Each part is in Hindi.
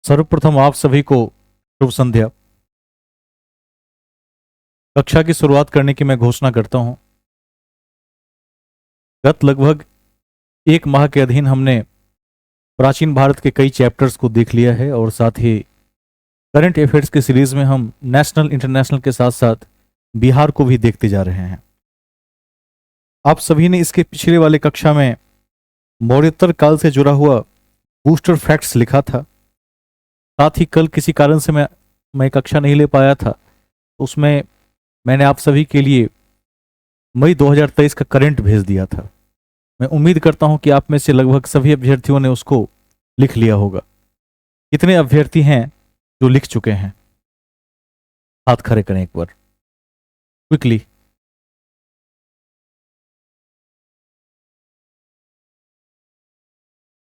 सर्वप्रथम आप सभी को शुभ संध्या। कक्षा की शुरुआत करने की मैं घोषणा करता हूं। गत लगभग एक माह के अधीन हमने प्राचीन भारत के कई चैप्टर्स को देख लिया है और साथ ही करंट अफेयर्स की सीरीज में हम नेशनल इंटरनेशनल के साथ साथ बिहार को भी देखते जा रहे हैं। आप सभी ने इसके पिछले वाले कक्षा में मौर्योत्तर काल से जुड़ा हुआ बूस्टर फैक्ट्स लिखा था। साथ ही कल किसी कारण से मैं कक्षा नहीं ले पाया था, उसमें मैंने आप सभी के लिए मई 2023 का करंट भेज दिया था। मैं उम्मीद करता हूं कि आप में से लगभग सभी अभ्यर्थियों ने उसको लिख लिया होगा। कितने अभ्यर्थी हैं जो लिख चुके हैं? हाथ खड़े करें एक बार क्विकली।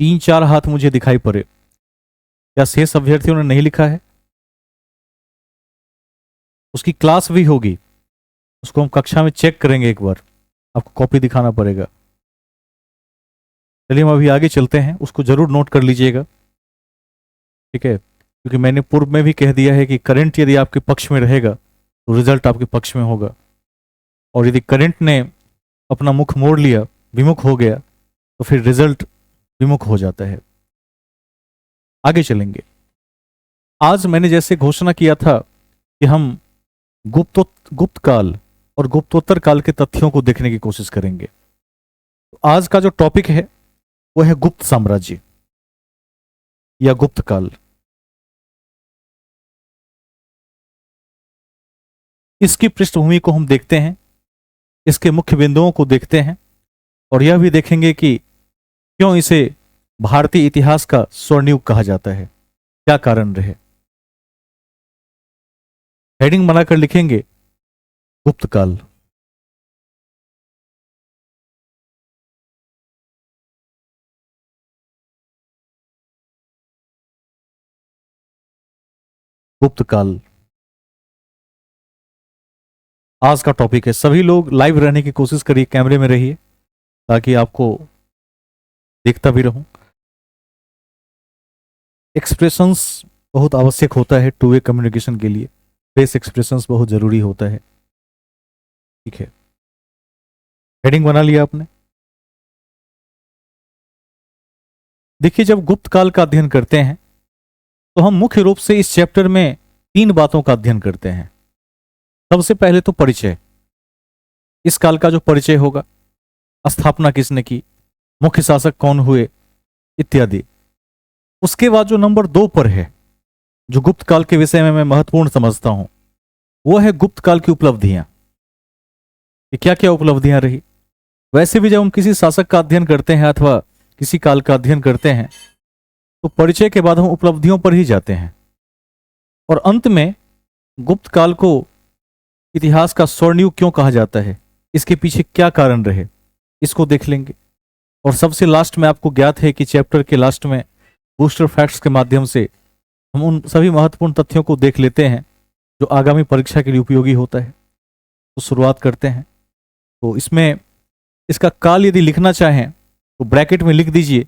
तीन चार हाथ मुझे दिखाई पड़े। क्या शेष अभ्यर्थियों ने नहीं लिखा है? उसकी क्लास भी होगी, उसको हम कक्षा में चेक करेंगे एक बार। आपको कॉपी दिखाना पड़ेगा। चलिए हम अभी आगे चलते हैं, उसको जरूर नोट कर लीजिएगा, ठीक है? क्योंकि मैंने पूर्व में भी कह दिया है कि करंट यदि आपके पक्ष में रहेगा तो रिजल्ट आपके पक्ष में होगा, और यदि करंट ने अपना मुख मोड़ लिया, विमुख हो गया, तो फिर रिजल्ट विमुख हो जाता है। आगे चलेंगे। आज मैंने जैसे घोषणा किया था कि हम गुप्त काल और गुप्तोत्तर काल के तथ्यों को देखने की कोशिश करेंगे। तो आज का जो टॉपिक है वो है गुप्त साम्राज्य या गुप्त काल। इसकी पृष्ठभूमि को हम देखते हैं, इसके मुख्य बिंदुओं को देखते हैं, और यह भी देखेंगे कि क्यों इसे भारतीय इतिहास का स्वर्णयुग कहा जाता है, क्या कारण रहे। हेडिंग बनाकर लिखेंगे गुप्त काल। गुप्त काल आज का टॉपिक है। सभी लोग लाइव रहने की कोशिश करिए, कैमरे में रहिए ताकि आपको देखता भी रहूं। एक्सप्रेशंस बहुत आवश्यक होता है टू वे कम्युनिकेशन के लिए। फेस एक्सप्रेशंस बहुत जरूरी होता है, ठीक है? हेडिंग बना लिया आपने? देखिए, जब गुप्त काल का अध्ययन करते हैं तो हम मुख्य रूप से इस चैप्टर में तीन बातों का अध्ययन करते हैं। सबसे पहले तो परिचय, इस काल का जो परिचय होगा, स्थापना किसने की, मुख्य शासक कौन हुए, इत्यादि। उसके बाद जो नंबर 2 पर है, जो गुप्त काल के विषय में मैं महत्वपूर्ण समझता हूं, वो है गुप्त काल की उपलब्धियां। कि क्या क्या उपलब्धियां रही। वैसे भी जब हम किसी शासक का अध्ययन करते हैं अथवा किसी काल का अध्ययन करते हैं तो परिचय के बाद हम उपलब्धियों पर ही जाते हैं, और अंत में गुप्त काल को इतिहास का स्वर्णयुग क्यों कहा जाता है, इसके पीछे क्या कारण रहे, इसको देख लेंगे। और सबसे लास्ट में आपको ज्ञात है कि चैप्टर के लास्ट में बूस्टर फैक्ट्स के माध्यम से हम उन सभी महत्वपूर्ण तथ्यों को देख लेते हैं जो आगामी परीक्षा के लिए उपयोगी होता है। तो शुरुआत करते हैं। तो इसमें इसका काल यदि लिखना चाहें तो ब्रैकेट में लिख दीजिए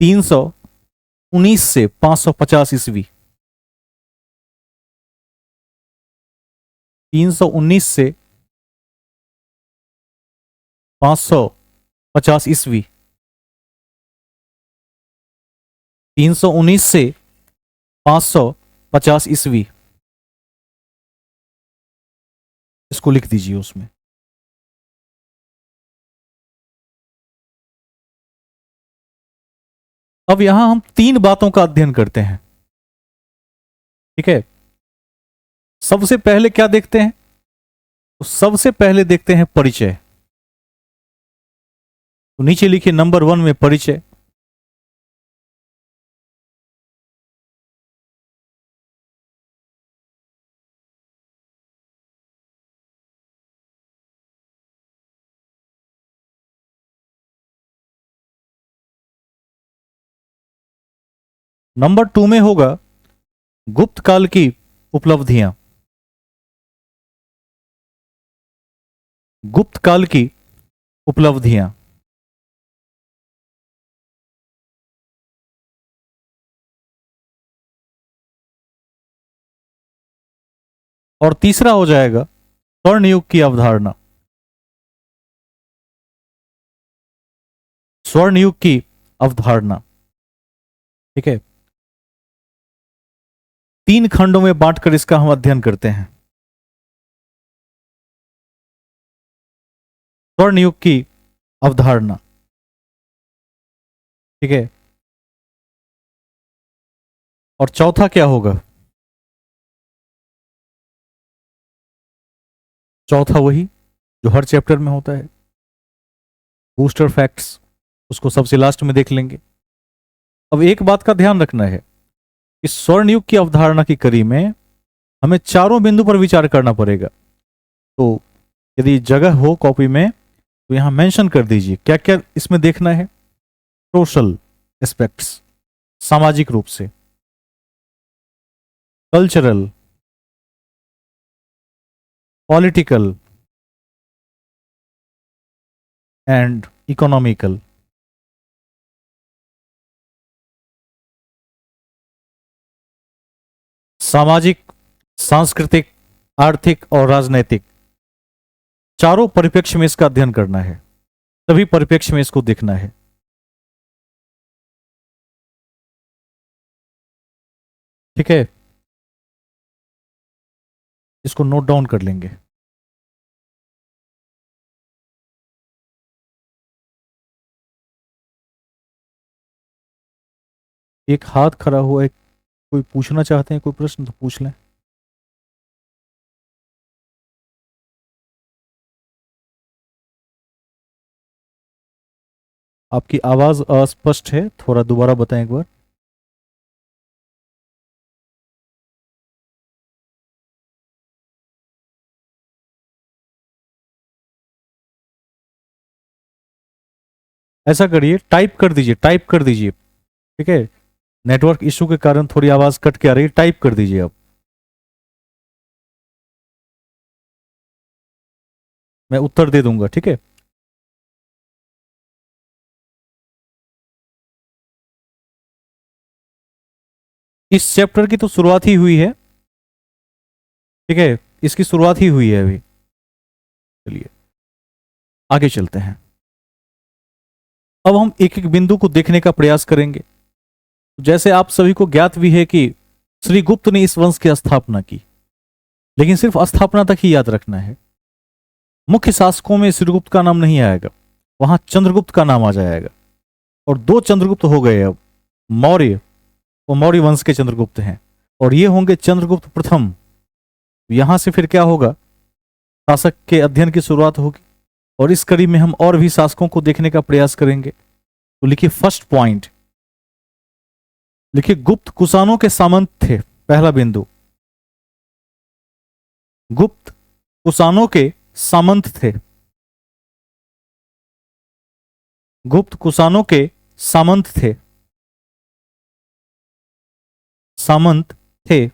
319 से 550 ईस्वी। 319 से 550 ईस्वी। 319 से 550 ईस्वी, इसको लिख दीजिए उसमें। अब यहां हम तीन बातों का अध्ययन करते हैं, ठीक है? सबसे पहले क्या देखते हैं? तो सबसे पहले देखते हैं परिचय। तो नीचे लिखिए नंबर 1 में परिचय। नंबर 2 में होगा गुप्त काल की उपलब्धियां। गुप्त काल की उपलब्धियां। और तीसरा हो जाएगा स्वर्ण युग की अवधारणा। स्वर्ण युग की अवधारणा, ठीक है। 3 खंडों में बांटकर इसका हम अध्ययन करते हैं। स्वर्ण युग की अवधारणा, ठीक है। और चौथा क्या होगा? चौथा वही जो हर चैप्टर में होता है, बूस्टर फैक्ट्स, उसको सबसे लास्ट में देख लेंगे। अब एक बात का ध्यान रखना है, इस स्वर्ण युग की अवधारणा की कड़ी में हमें चारों बिंदु पर विचार करना पड़ेगा। तो यदि जगह हो कॉपी में तो यहां मेंशन कर दीजिए क्या क्या इसमें देखना है। सोशल एस्पेक्ट्स, सामाजिक रूप से, कल्चरल, पॉलिटिकल एंड इकोनॉमिकल। सामाजिक, सांस्कृतिक, आर्थिक और राजनैतिक, चारों परिप्रेक्ष्य में इसका अध्ययन करना है, सभी परिप्रेक्ष्य में इसको देखना है। ठीक है, इसको नोट डाउन कर लेंगे। एक हाथ खड़ा हुआ है, कोई पूछना चाहते हैं कोई प्रश्न तो पूछ लें। आपकी आवाज अस्पष्ट है, थोड़ा दोबारा बताएं एक बार। ऐसा करिए, टाइप कर दीजिए, टाइप कर दीजिए, ठीक है। नेटवर्क इशू के कारण थोड़ी आवाज कट के आ रही है, टाइप कर दीजिए आप। मैं उत्तर दे दूंगा, ठीक है। इस चैप्टर की तो शुरुआत ही हुई है, ठीक है, इसकी शुरुआत ही हुई है अभी। चलिए आगे चलते हैं। अब हम एक एक बिंदु को देखने का प्रयास करेंगे। जैसे आप सभी को ज्ञात भी है कि श्री गुप्त ने इस वंश की स्थापना की, लेकिन सिर्फ स्थापना तक ही याद रखना है। मुख्य शासकों में श्रीगुप्त का नाम नहीं आएगा, वहां चंद्रगुप्त का नाम आ जाएगा। और 2 चंद्रगुप्त हो गए अब, मौर्य, वो मौर्य वंश के चंद्रगुप्त हैं, और ये होंगे चंद्रगुप्त प्रथम। यहां से फिर क्या होगा, शासक के अध्ययन की शुरुआत होगी, और इस कड़ी में हम और भी शासकों को देखने का प्रयास करेंगे। तो लिखिए फर्स्ट पॉइंट, लिखिए गुप्त कुषाणों के सामंत थे। पहला बिंदु, गुप्त कुषाणों के सामंत थे। गुप्त कुषाणों के सामंत थे, सामंत थे।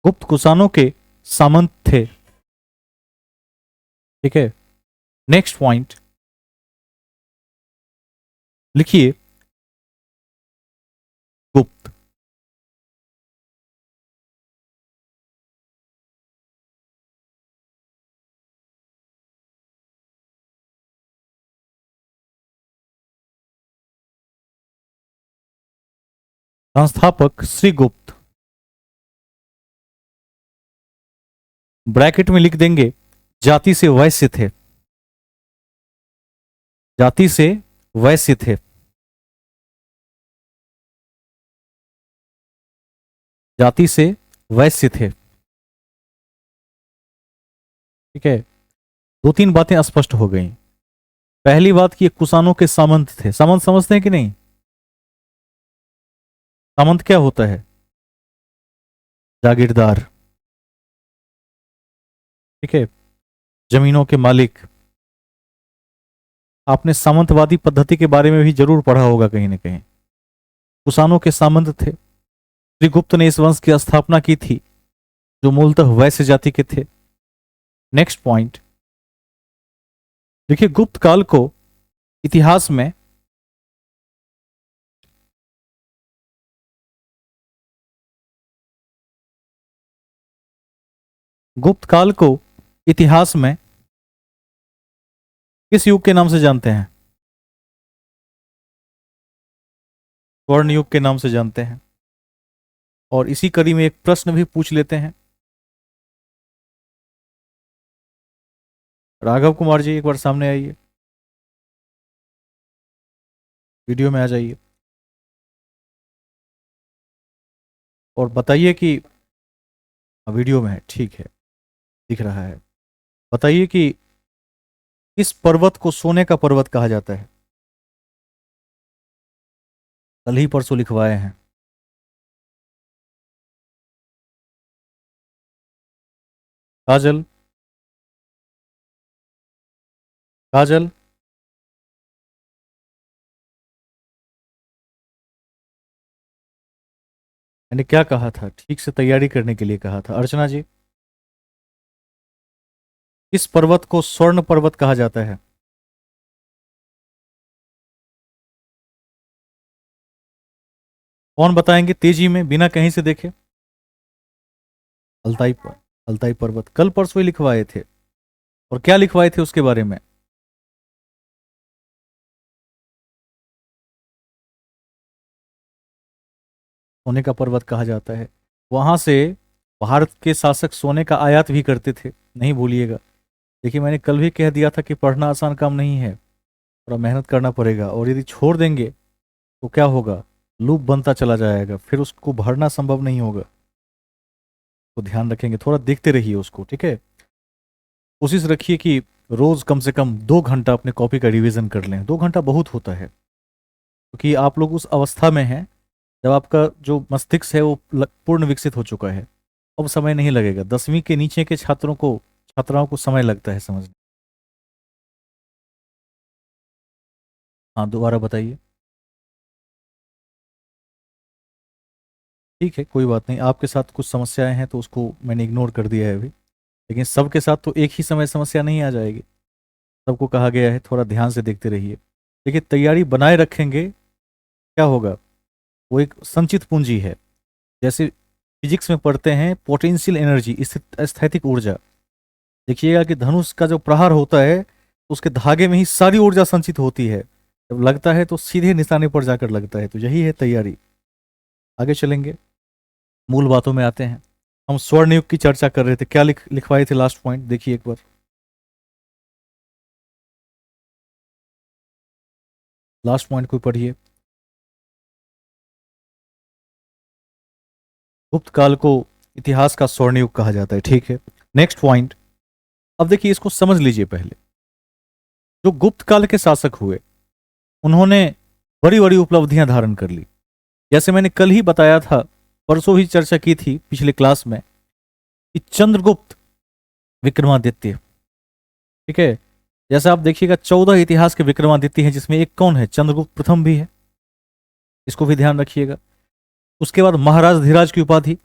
गुप्त कुषाणों के सामंत थे, ठीक है। नेक्स्ट पॉइंट लिखिए गुप्त, संस्थापक श्री गुप्त, ब्रैकेट में लिख देंगे जाति से वैश्य थे, जाति से वैश्य थे, जाति से वैश्य थे, ठीक है। 2-3 बातें स्पष्ट हो गई। पहली बात कि ये कुषाणों के सामंत थे। सामंत समझते हैं कि नहीं? सामंत क्या होता है? जागीरदार, ठीक है, जमीनों के मालिक। आपने सामंतवादी पद्धति के बारे में भी जरूर पढ़ा होगा कहीं ना कहीं। कुषाणों के सामंत थे। श्रीगुप्त ने इस वंश की स्थापना की थी जो मूलतः वैश्य जाति के थे। नेक्स्ट पॉइंट देखिए, गुप्त काल को इतिहास में गुप्त काल को इतिहास में किस युग के नाम से जानते हैं? स्वर्ण युग के नाम से जानते हैं। और इसी कड़ी में एक प्रश्न भी पूछ लेते हैं। राघव कुमार जी, एक बार सामने आइए, वीडियो में आ जाइए और बताइए कि वीडियो में है, ठीक है, दिख रहा है। बताइए कि इस पर्वत को सोने का पर्वत कहा जाता है। कल ही परसों लिखवाए हैं। काजल, काजल, मैंने क्या कहा था? ठीक से तैयारी करने के लिए कहा था। अर्चना जी, इस पर्वत को स्वर्ण पर्वत कहा जाता है। कौन बताएंगे तेजी में, बिना कहीं से देखे? अल्ताई पर, अल्ताई पर्वत कल परसों ही लिखवाए थे। और क्या लिखवाए थे उसके बारे में? सोने का पर्वत कहा जाता है। वहां से भारत के शासक सोने का आयात भी करते थे, नहीं भूलिएगा। देखिए, मैंने कल भी कह दिया था कि पढ़ना आसान काम नहीं है, थोड़ा मेहनत करना पड़ेगा। और यदि छोड़ देंगे तो क्या होगा? लूप बनता चला जाएगा, फिर उसको भरना संभव नहीं होगा। तो ध्यान रखेंगे, थोड़ा देखते रहिए उसको, ठीक है। कोशिश रखिए कि रोज कम से कम 2 घंटा अपने कॉपी का रिवीजन कर लें। 2 घंटा बहुत होता है, क्योंकि आप लोग उस अवस्था में हैं जब आपका जो मस्तिष्क है वो पूर्ण विकसित हो चुका है। अब समय नहीं लगेगा। 10वीं के नीचे के छात्रों को, छात्राओं को समय लगता है समझने। हाँ, दोबारा बताइए। ठीक है, कोई बात नहीं। आपके साथ कुछ समस्याएं हैं तो उसको मैंने इग्नोर कर दिया है अभी। लेकिन सबके साथ तो एक ही समय समस्या नहीं आ जाएगी। सबको कहा गया है थोड़ा ध्यान से देखते रहिए। देखिए, तैयारी बनाए रखेंगे, क्या होगा? वो एक संचित पूंजी है। जैसे फिजिक्स में पढ़ते हैं पोटेंशियल एनर्जी, स्थैतिक ऊर्जा। देखिएगा कि धनुष का जो प्रहार होता है तो उसके धागे में ही सारी ऊर्जा संचित होती है। जब लगता है तो सीधे निशाने पर जाकर लगता है। तो यही है तैयारी। आगे चलेंगे, मूल बातों में आते हैं। हम स्वर्ण युग की चर्चा कर रहे थे। क्या लिखवाए थे लास्ट पॉइंट? देखिए एक बार, लास्ट पॉइंट को पढ़िए। गुप्त काल को इतिहास का स्वर्ण युग कहा जाता है, ठीक है। Next point. अब देखिए, इसको समझ लीजिए पहले। जो गुप्त काल के शासक हुए, उन्होंने बड़ी बड़ी उपलब्धियां धारण कर ली। जैसे मैंने कल ही बताया था, परसों ही चर्चा की थी पिछले क्लास में, कि चंद्रगुप्त विक्रमादित्य, ठीक है। जैसे आप देखिएगा 14 इतिहास के विक्रमादित्य हैं, जिसमें एक कौन है? चंद्रगुप्त प्रथम भी है। इसको भी ध्यान रखिएगा। उसके बाद महाराज धीराज की उपाधि।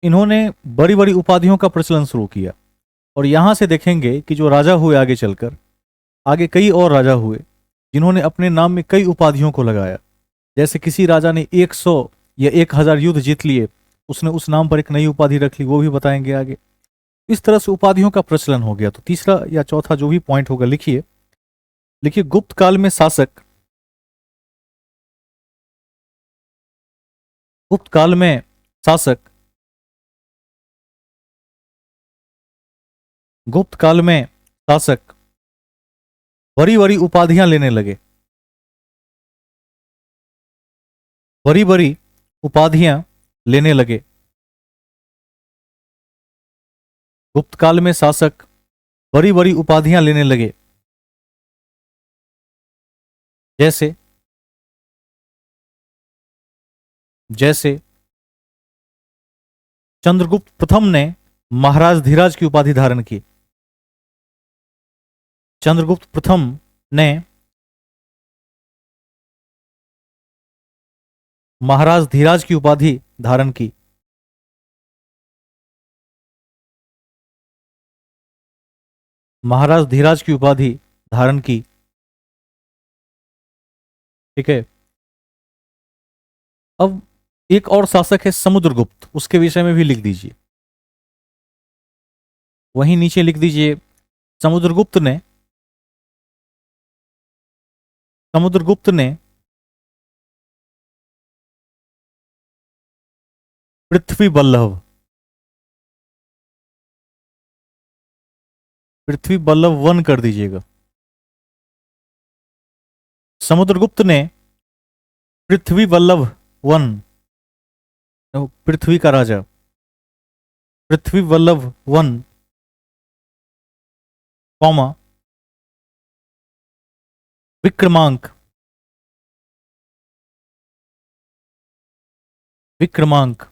इन्होंने बड़ी बड़ी उपाधियों का प्रचलन शुरू किया। और यहां से देखेंगे कि जो राजा हुए आगे चलकर, आगे कई और राजा हुए जिन्होंने अपने नाम में कई उपाधियों को लगाया। जैसे किसी राजा ने 100 या 1000 युद्ध जीत लिए, उसने उस नाम पर एक नई उपाधि रख ली, वो भी बताएंगे आगे। इस तरह से उपाधियों का प्रचलन हो गया। तो तीसरा या चौथा जो भी पॉइंट होगा लिखिए। लिखिए, गुप्त काल में शासक, गुप्त काल में शासक, गुप्त काल में शासक बड़ी बड़ी उपाधियां लेने लगे। बड़ी बड़ी उपाधियां लेने लगे। गुप्त काल में शासक बड़ी बड़ी उपाधियां लेने लगे। जैसे, जैसे चंद्रगुप्त प्रथम ने महाराज धीराज की उपाधि धारण की। चंद्रगुप्त प्रथम ने महाराज धीराज की उपाधि धारण की। महाराज धीराज की उपाधि धारण की, ठीक है। अब एक और शासक है समुद्रगुप्त, उसके विषय में भी लिख दीजिए। वहीं नीचे लिख दीजिए समुद्रगुप्त ने समुद्रगुप्त ने पृथ्वी बल्लभ पृथ्वी बल्लभ वन कर दीजिएगा। समुद्रगुप्त ने पृथ्वी बल्लभ वन, पृथ्वी का राजा पृथ्वी Ballabh one, comma Vikramanka Vikramanka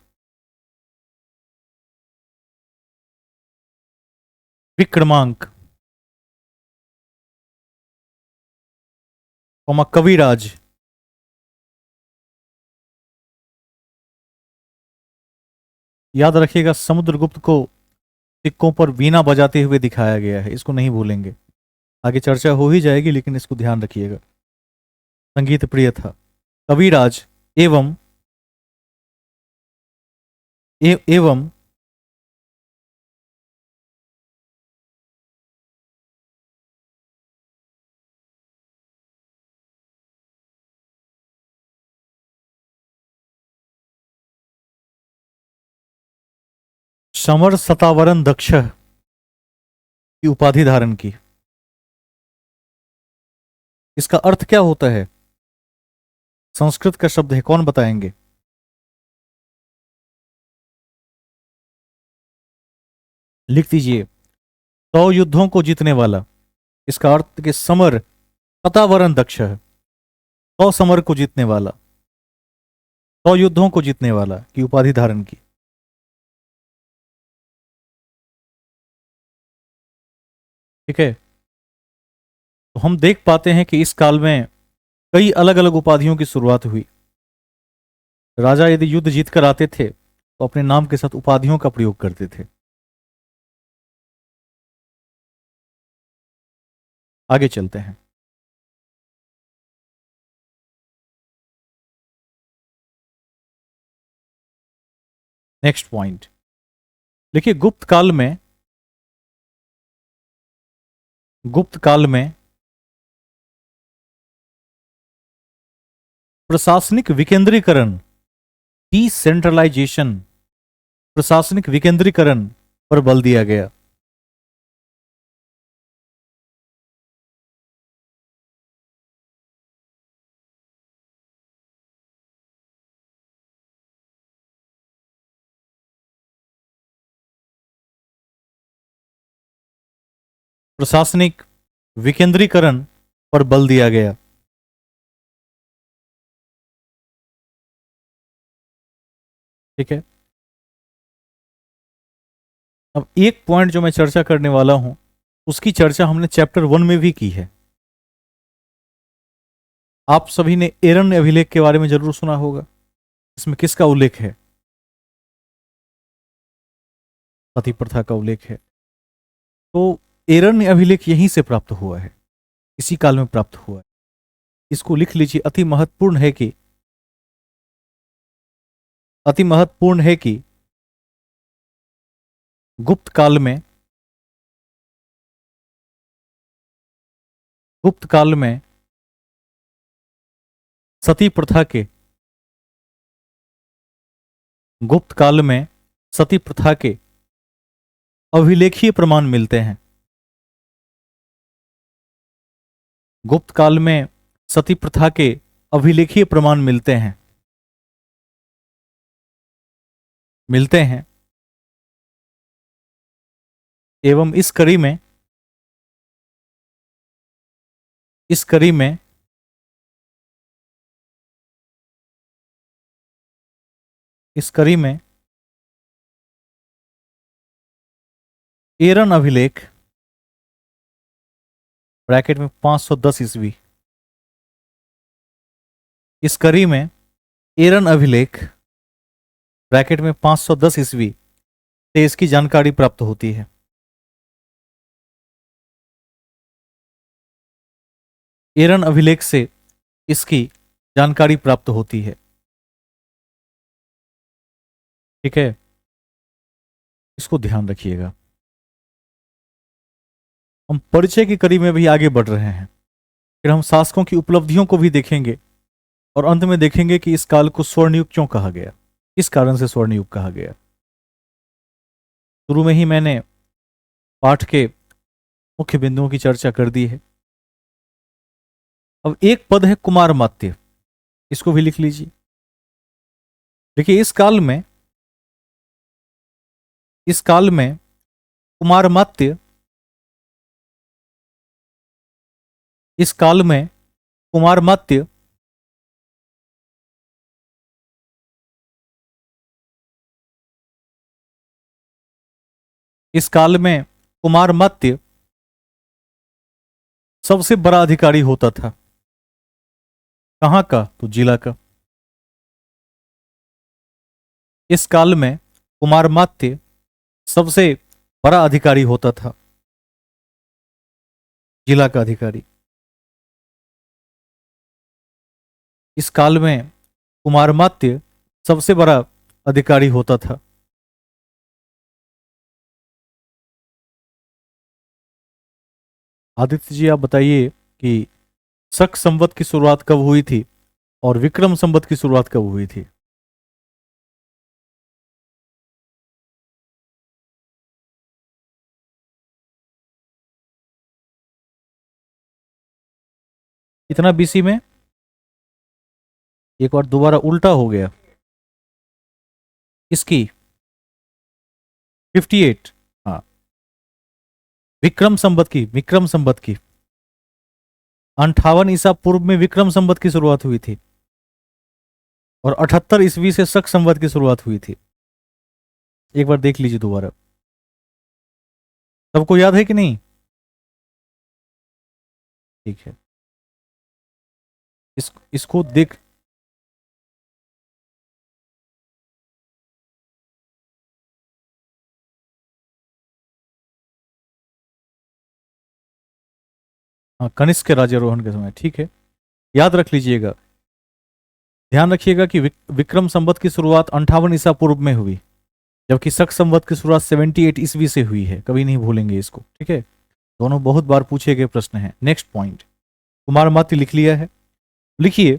Vikramanka, comma कविराज। याद रखिएगा समुद्रगुप्त को सिक्कों पर वीणा बजाते हुए दिखाया गया है, इसको नहीं भूलेंगे। आगे चर्चा हो ही जाएगी लेकिन इसको ध्यान रखिएगा। संगीत प्रिय था। कविराज एवं एवं समर सतावरन दक्ष की उपाधि धारण की। इसका अर्थ क्या होता है? संस्कृत का शब्द है, कौन बताएंगे? लिख दीजिए 100 युद्धों को जीतने वाला। इसका अर्थ कि समर सतावरन दक्ष है, 100 समर को जीतने वाला, 100 युद्धों को जीतने वाला की उपाधि धारण की। ठीक है, तो हम देख पाते हैं कि इस काल में कई अलग अलग उपाधियों की शुरुआत हुई। राजा यदि युद्ध जीत कर आते थे तो अपने नाम के साथ उपाधियों का प्रयोग करते थे। आगे चलते हैं। नेक्स्ट पॉइंट देखिए, गुप्त काल में प्रशासनिक विकेंद्रीकरण, डिसेंट्रलाइजेशन, प्रशासनिक विकेंद्रीकरण पर बल दिया गया। प्रशासनिक विकेंद्रीकरण पर बल दिया गया। ठीक है, अब एक पॉइंट जो मैं चर्चा करने वाला हूं उसकी चर्चा हमने चैप्टर 1 में भी की है। आप सभी ने एरण्य अभिलेख के बारे में जरूर सुना होगा। इसमें किसका उल्लेख है? सती प्रथा का उल्लेख है। तो एरण्य अभिलेख यहीं से प्राप्त हुआ है, इसी काल में प्राप्त हुआ है। इसको लिख लीजिए, अति महत्वपूर्ण है कि गुप्त काल में सती प्रथा के गुप्त काल में सती प्रथा के अभिलेखीय प्रमाण मिलते हैं। गुप्त काल में सती प्रथा के अभिलेखीय प्रमाण मिलते हैं एवं इस कड़ी में एरन अभिलेख ब्रैकेट में 510 ईस्वी, इस कड़ी में एरन अभिलेख ब्रैकेट में 510 ईस्वी से इसकी जानकारी प्राप्त होती है। एरन अभिलेख से इसकी जानकारी प्राप्त होती है। ठीक है, इसको ध्यान रखिएगा। हम परिचय की कड़ी में भी आगे बढ़ रहे हैं, फिर हम शासकों की उपलब्धियों को भी देखेंगे और अंत में देखेंगे कि इस काल को स्वर्णयुग क्यों कहा गया, किस कारण से स्वर्णयुग कहा गया। शुरू में ही मैंने पाठ के मुख्य बिंदुओं की चर्चा कर दी है। अब एक पद है कुमारमात्य, इसको भी लिख लीजिए। देखिए इस काल में कुमारमात्य, इस काल में कुमारमात्य इस काल में कुमारमात्य सबसे बड़ा अधिकारी होता था। कहां का? तो जिला का। इस काल में कुमारमात्य सबसे बड़ा अधिकारी होता था, जिला का अधिकारी। इस काल में कुमारमात्य सबसे बड़ा अधिकारी होता था। आदित्य जी, आप बताइए कि शक संवत की शुरुआत कब हुई थी और विक्रम संवत की शुरुआत कब हुई थी? कितना बीसी में? एक बार दोबारा उल्टा हो गया। इसकी 58। हाँ, विक्रम संवत की 58 ईसा पूर्व में विक्रम संवत की शुरुआत हुई थी और 78 ईस्वी से शक संवत की शुरुआत हुई थी। एक बार देख लीजिए दोबारा। सबको याद है कि नहीं? ठीक है। इसको देख। हाँ, कनिष्क के राज्यारोहण के समय, ठीक है। याद रख लीजिएगा, ध्यान रखिएगा कि विक्रम संवत की शुरुआत 58 ईसा पूर्व में हुई, जबकि शक संवत की शुरुआत 78 ईस्वी से हुई है। कभी नहीं भूलेंगे इसको, ठीक है। दोनों बहुत बार पूछे गए प्रश्न हैं। नेक्स्ट पॉइंट, कुमारमात्य लिख लिया है। लिखिए,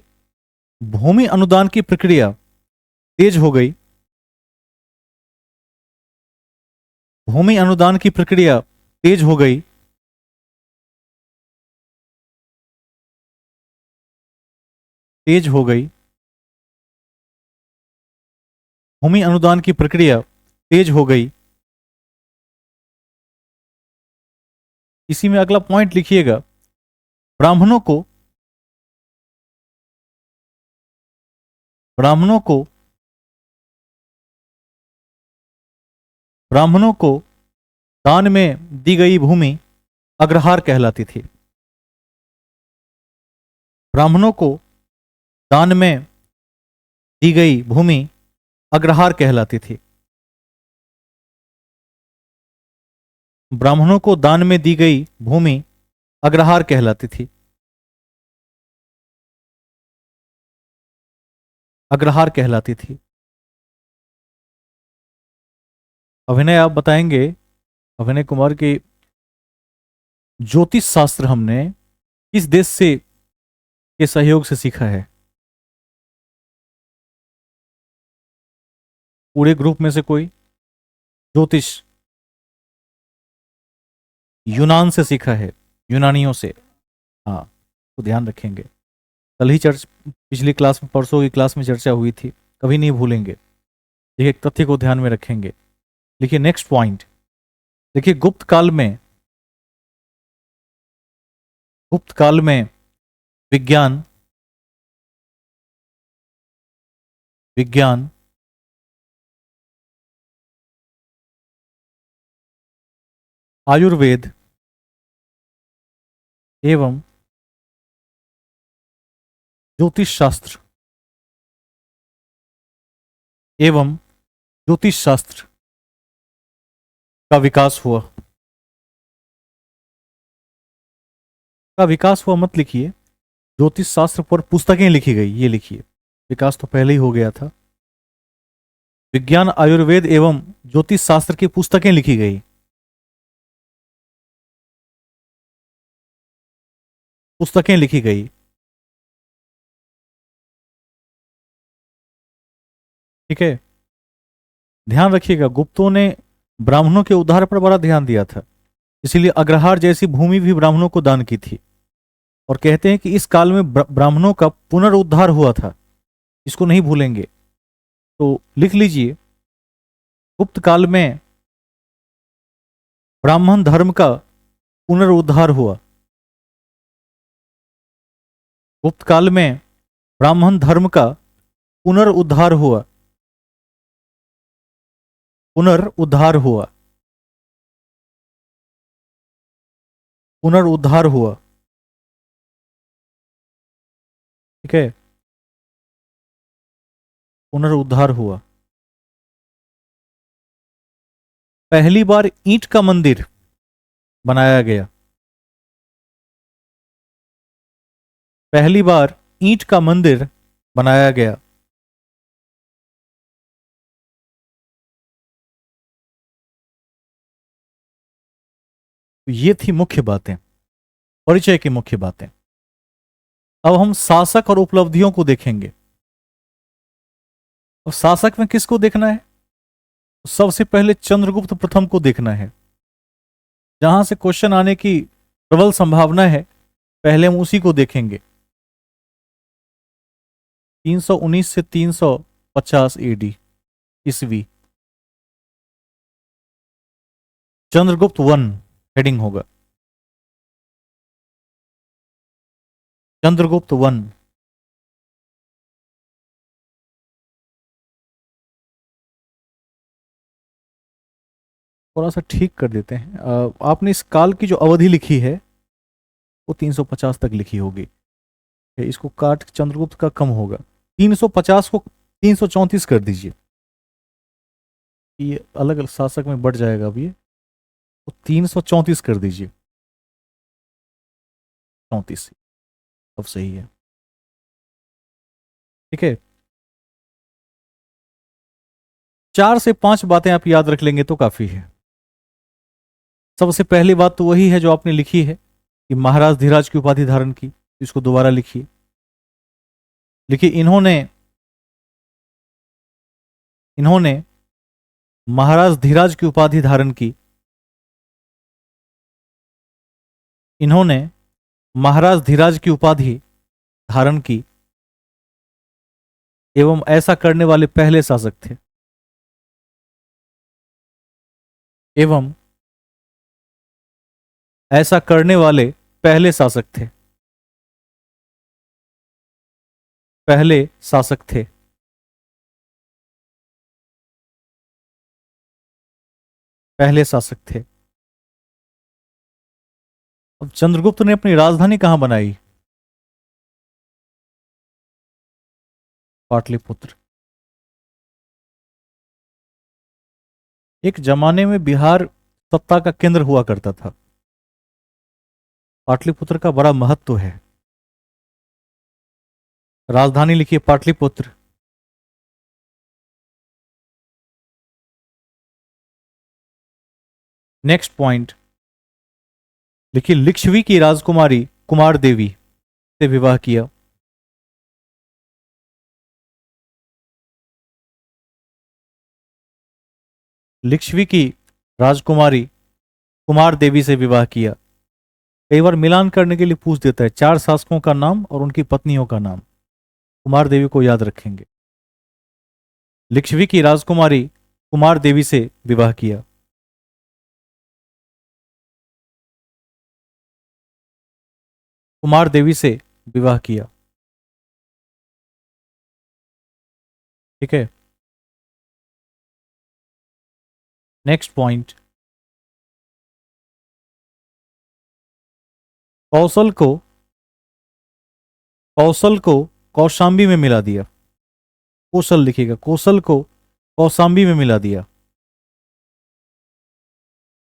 भूमि अनुदान की प्रक्रिया तेज हो गई। भूमि अनुदान की प्रक्रिया तेज हो गई। तेज हो गई। भूमि अनुदान की प्रक्रिया तेज हो गई। इसी में अगला पॉइंट लिखिएगा, ब्राह्मणों को ब्राह्मणों को ब्राह्मणों को दान में दी गई भूमि अग्रहार कहलाती थी। ब्राह्मणों को दान में दी गई भूमि अग्रहार कहलाती थी। ब्राह्मणों को दान में दी गई भूमि अग्रहार कहलाती थी। अग्रहार कहलाती थी। अभिनय, आप बताएंगे, अभिनय कुमार की ज्योतिष शास्त्र हमने किस देश से के सहयोग से सीखा है? पूरे ग्रुप में से कोई? ज्योतिष यूनान से सीखा है, यूनानियों से। हाँ, तो ध्यान रखेंगे। कल ही पिछली क्लास में, परसों की क्लास में चर्चा हुई थी, कभी नहीं भूलेंगे। देखिए, तथ्य को ध्यान में रखेंगे। लिखिए नेक्स्ट पॉइंट। देखिए, गुप्त काल में विज्ञान विज्ञान आयुर्वेद एवं ज्योतिष शास्त्र का विकास हुआ। मत लिखिए, ज्योतिष शास्त्र पर पुस्तकें लिखी गई, ये लिखिए। विकास तो पहले ही हो गया था। विज्ञान, आयुर्वेद एवं ज्योतिष शास्त्र की पुस्तकें लिखी गई। पुस्तकें लिखी गई। ठीक है, ध्यान रखिएगा, गुप्तों ने ब्राह्मणों के उद्धार पर बड़ा ध्यान दिया था, इसीलिए अग्रहार जैसी भूमि भी ब्राह्मणों को दान की थी। और कहते हैं कि इस काल में ब्राह्मणों का पुनरुद्धार हुआ था, इसको नहीं भूलेंगे। तो लिख लीजिए, गुप्त काल में ब्राह्मण धर्म का पुनरुद्धार हुआ। गुप्त काल में ब्राह्मण धर्म का पुनरुद्धार हुआ। पुनरुद्धार हुआ। पुनरुद्धार हुआ। ठीक है, पुनरुद्धार हुआ। पहली बार ईंट का मंदिर बनाया गया। पहली बार ईंट का मंदिर बनाया गया। तो ये थी मुख्य बातें, परिचय की मुख्य बातें। अब हम शासक और उपलब्धियों को देखेंगे। और शासक में किसको देखना है? सबसे पहले चंद्रगुप्त प्रथम को देखना है। जहां से क्वेश्चन आने की प्रबल संभावना है, पहले हम उसी को देखेंगे। 319 से 350 एडी ईस्वी। चंद्रगुप्त वन हेडिंग होगा, चंद्रगुप्त वन। थोड़ा सा ठीक कर देते हैं। आपने इस काल की जो अवधि लिखी है वो 350 तक लिखी होगी। इसको काट चंद्रगुप्त का कम होगा। 350 को 334 कर दीजिए, ये अलग अलग शासक में बढ़ जाएगा। अब ये तो 334 कर दीजिए। 34 अब सही है। ठीक है, 4 से 5 बातें आप याद रख लेंगे तो काफी है। सबसे पहली बात तो वही है जो आपने लिखी है कि महाराज धीराज की उपाधि धारण की। इसको दोबारा लिखिए। लिखिए, इन्होंने इन्होंने महाराज धीराज की उपाधि धारण की। इन्होंने महाराज धीराज की उपाधि धारण की एवं ऐसा करने वाले पहले शासक थे। एवं ऐसा करने वाले पहले शासक थे। पहले शासक थे। पहले शासक थे। अब चंद्रगुप्त ने अपनी राजधानी कहां बनाई? पाटलिपुत्र। एक जमाने में बिहार सत्ता का केंद्र हुआ करता था। पाटलिपुत्र का बड़ा महत्व है। राजधानी लिखिए पाटलिपुत्र। नेक्स्ट पॉइंट लिखिए, लिच्छवी की राजकुमारी कुमार देवी से विवाह किया। लिच्छवी की राजकुमारी कुमार देवी से विवाह किया। कई बार मिलान करने के लिए पूछ देता है 4 शासकों का नाम और उनकी पत्नियों का नाम। कुमार देवी को याद रखेंगे। लिच्छवी की राजकुमारी कुमार देवी से विवाह किया। कुमार देवी से विवाह किया। ठीक है, नेक्स्ट पॉइंट, कौशल को कौशल को कौशांबी में मिला दिया। कौशल लिखिएगा, कौशल को कौशांबी में मिला दिया।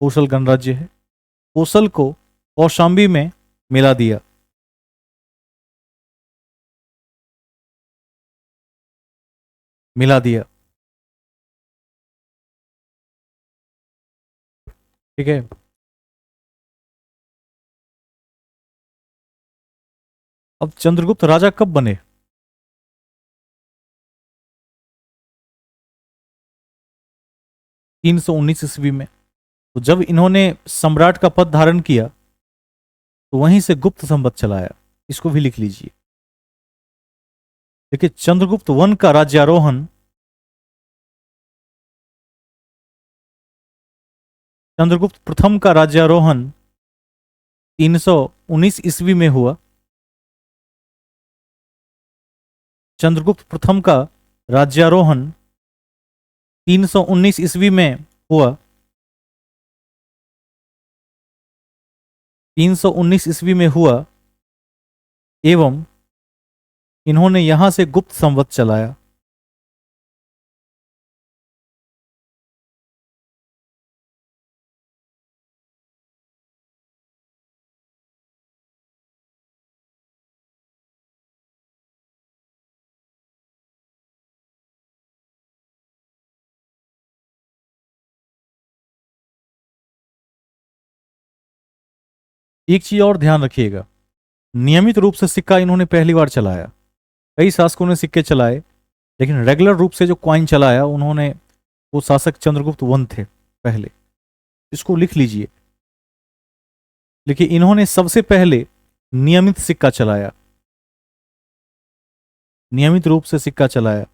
कौशल गणराज्य है। कौशल को कौशांबी में मिला दिया। मिला दिया। ठीक है, अब चंद्रगुप्त राजा कब बने? 319 ईस्वी में। तो जब इन्होंने सम्राट का पद धारण किया तो वहीं से गुप्त संवत चलाया। इसको भी लिख लीजिए। देखिए, चंद्रगुप्त वन का राज्यारोहण चंद्रगुप्त प्रथम का राज्यारोहण 319 ईस्वी में हुआ। चंद्रगुप्त प्रथम का राज्यारोहण 319 ईस्वी में हुआ। 319 ईस्वी में हुआ एवं इन्होंने यहां से गुप्त संवत चलाया। एक चीज और ध्यान रखिएगा, नियमित रूप से सिक्का इन्होंने पहली बार चलाया। कई शासकों ने सिक्के चलाए, लेकिन रेगुलर रूप से जो कॉइन चलाया उन्होंने, वो शासक चंद्रगुप्त वन थे पहले। इसको लिख लीजिए। देखिए, इन्होंने सबसे पहले नियमित सिक्का चलाया, नियमित रूप से सिक्का चलाया।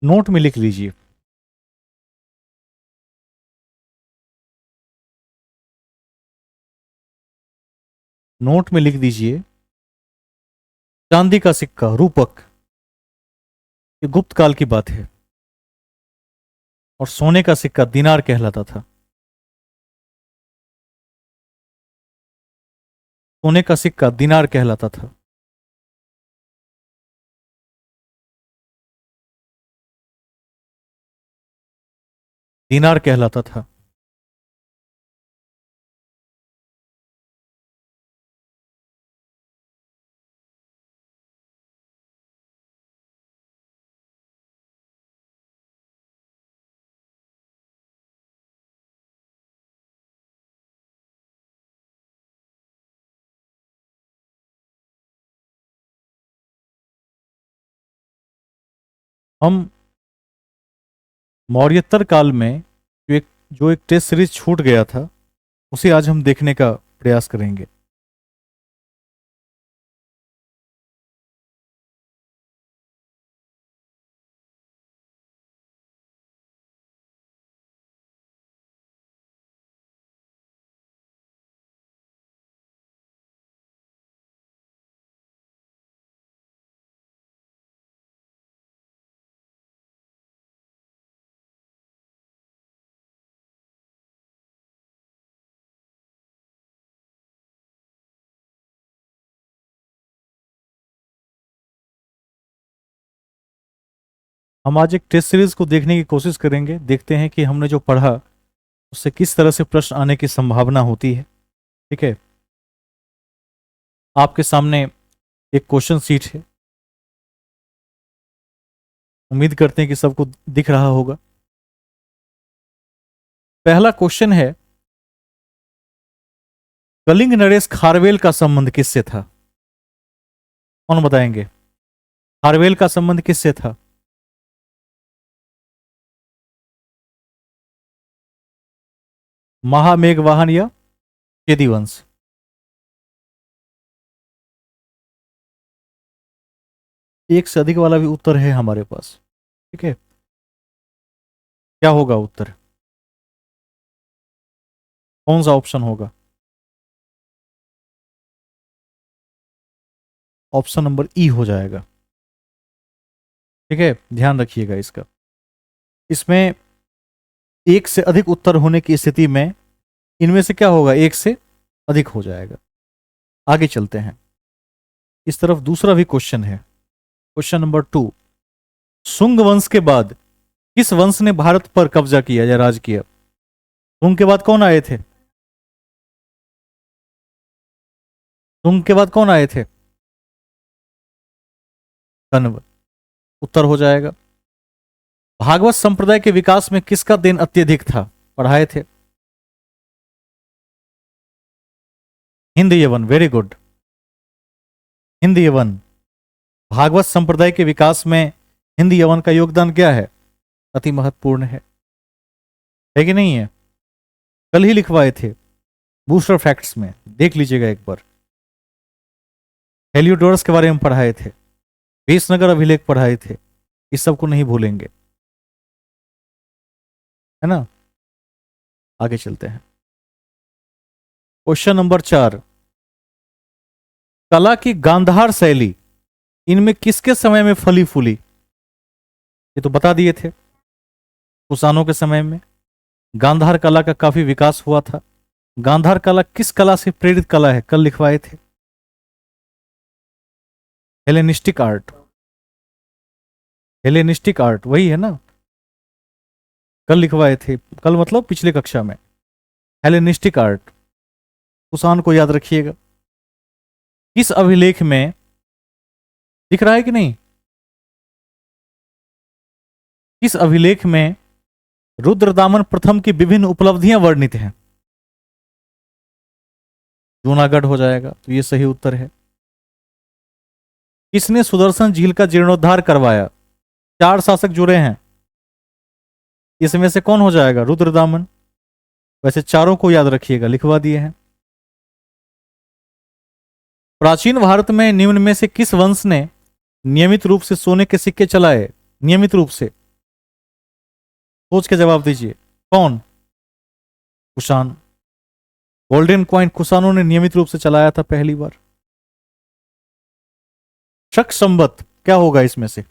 नोट में लिख लीजिए। नोट में लिख दीजिए, चांदी का सिक्का रूपक, ये गुप्त काल की बात है। और सोने का सिक्का दिनार कहलाता था। सोने का सिक्का दिनार कहलाता था। दिनार कहलाता था। हम मौर्योत्तर काल में जो एक टेस्ट सीरीज छूट गया था, उसे आज हम देखने का प्रयास करेंगे। हम आज एक टेस्ट सीरीज को देखने की कोशिश करेंगे, देखते हैं कि हमने जो पढ़ा उससे किस तरह से प्रश्न आने की संभावना होती है। ठीक है, आपके सामने एक क्वेश्चन सीट है। उम्मीद करते हैं कि सबको दिख रहा होगा। पहला क्वेश्चन है, कलिंग नरेश खारवेल का संबंध किससे था? कौन बताएंगे? खारवेल का संबंध किससे था? महामेघवाहन या चेदी वंश? एक से अधिक वाला भी उत्तर है हमारे पास। ठीक है, क्या होगा उत्तर? कौन सा ऑप्शन होगा? ऑप्शन नंबर ई हो जाएगा। ठीक है, ध्यान रखिएगा इसका। इसमें एक से अधिक उत्तर होने की स्थिति में इनमें से क्या होगा? एक से अधिक हो जाएगा। आगे चलते हैं। इस तरफ दूसरा भी क्वेश्चन है, क्वेश्चन नंबर 2। शुंग वंश के बाद किस वंश ने भारत पर कब्जा किया या राज किया? शुंग के बाद कौन आए थे? शुंग के बाद कौन आए थे? कण्व उत्तर हो जाएगा। भागवत संप्रदाय के विकास में किसका देन अत्यधिक था? पढ़ाए थे। हिंद यवन, वेरी गुड। हिंद यवन, भागवत संप्रदाय के विकास में हिंद यवन का योगदान क्या है? अति महत्वपूर्ण है कि नहीं है? कल ही लिखवाए थे बूस्टर फैक्ट्स में, देख लीजिएगा एक बार। हेलियोडोरस के बारे में पढ़ाए थे, विसनगर अभिलेख पढ़ाए थे, इस सब को नहीं भूलेंगे, है ना। आगे चलते हैं। क्वेश्चन नंबर 4, कला की गांधार शैली इनमें किसके समय में फली फूली? ये तो बता दिए थे, कुषाणों के समय में गांधार कला का काफी विकास हुआ था। गांधार कला किस कला से प्रेरित कला है? कल लिखवाए थे, हेलेनिस्टिक आर्ट। हेलेनिस्टिक आर्ट वही है ना, कल लिखवाए थे, कल मतलब पिछले कक्षा में। हेलेनिस्टिक आर्ट, कुषाण को याद रखिएगा। किस अभिलेख में दिख रहा है कि नहीं? किस अभिलेख में रुद्रदामन प्रथम की विभिन्न उपलब्धियां वर्णित हैं? जूनागढ़ हो जाएगा, तो ये सही उत्तर है। किसने सुदर्शन झील का जीर्णोद्धार करवाया? 4 शासक जुड़े हैं, इसमें से कौन हो जाएगा? रुद्रदामन। वैसे चारों को याद रखिएगा, लिखवा दिए हैं। प्राचीन भारत में निम्न में से किस वंश ने नियमित रूप से सोने के सिक्के चलाए? नियमित रूप से, सोच के जवाब दीजिए। कौन? कुषाण। गोल्डन कॉइन कुषाणों ने नियमित रूप से चलाया था पहली बार। शक संवत क्या होगा इसमें से?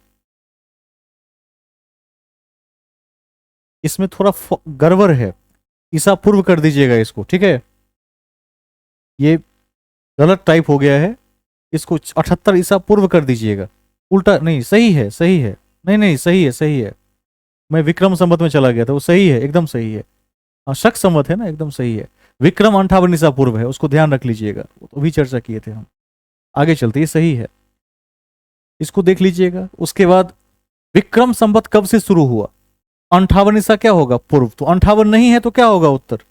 इसमें थोड़ा गड़बड़ है, ईसा पूर्व कर दीजिएगा इसको, ठीक है। ये गलत टाइप हो गया है, इसको 78 ईसा पूर्व कर दीजिएगा। उल्टा नहीं, सही है, सही है। नहीं नहीं, सही है, सही है। मैं विक्रम संवत में चला गया था, वो सही है, एकदम सही है। हाँ, शक संवत है ना, एकदम सही है। विक्रम 58 ईसा पूर्व है, उसको ध्यान रख लीजिएगा, तो भी चर्चा किए थे हम। आगे चलते, ये सही है, इसको देख लीजिएगा। उसके बाद विक्रम संवत कब से शुरू हुआ? 58 ईसा क्या होगा? पूर्व। तो 58 नहीं है तो क्या होगा उत्तर?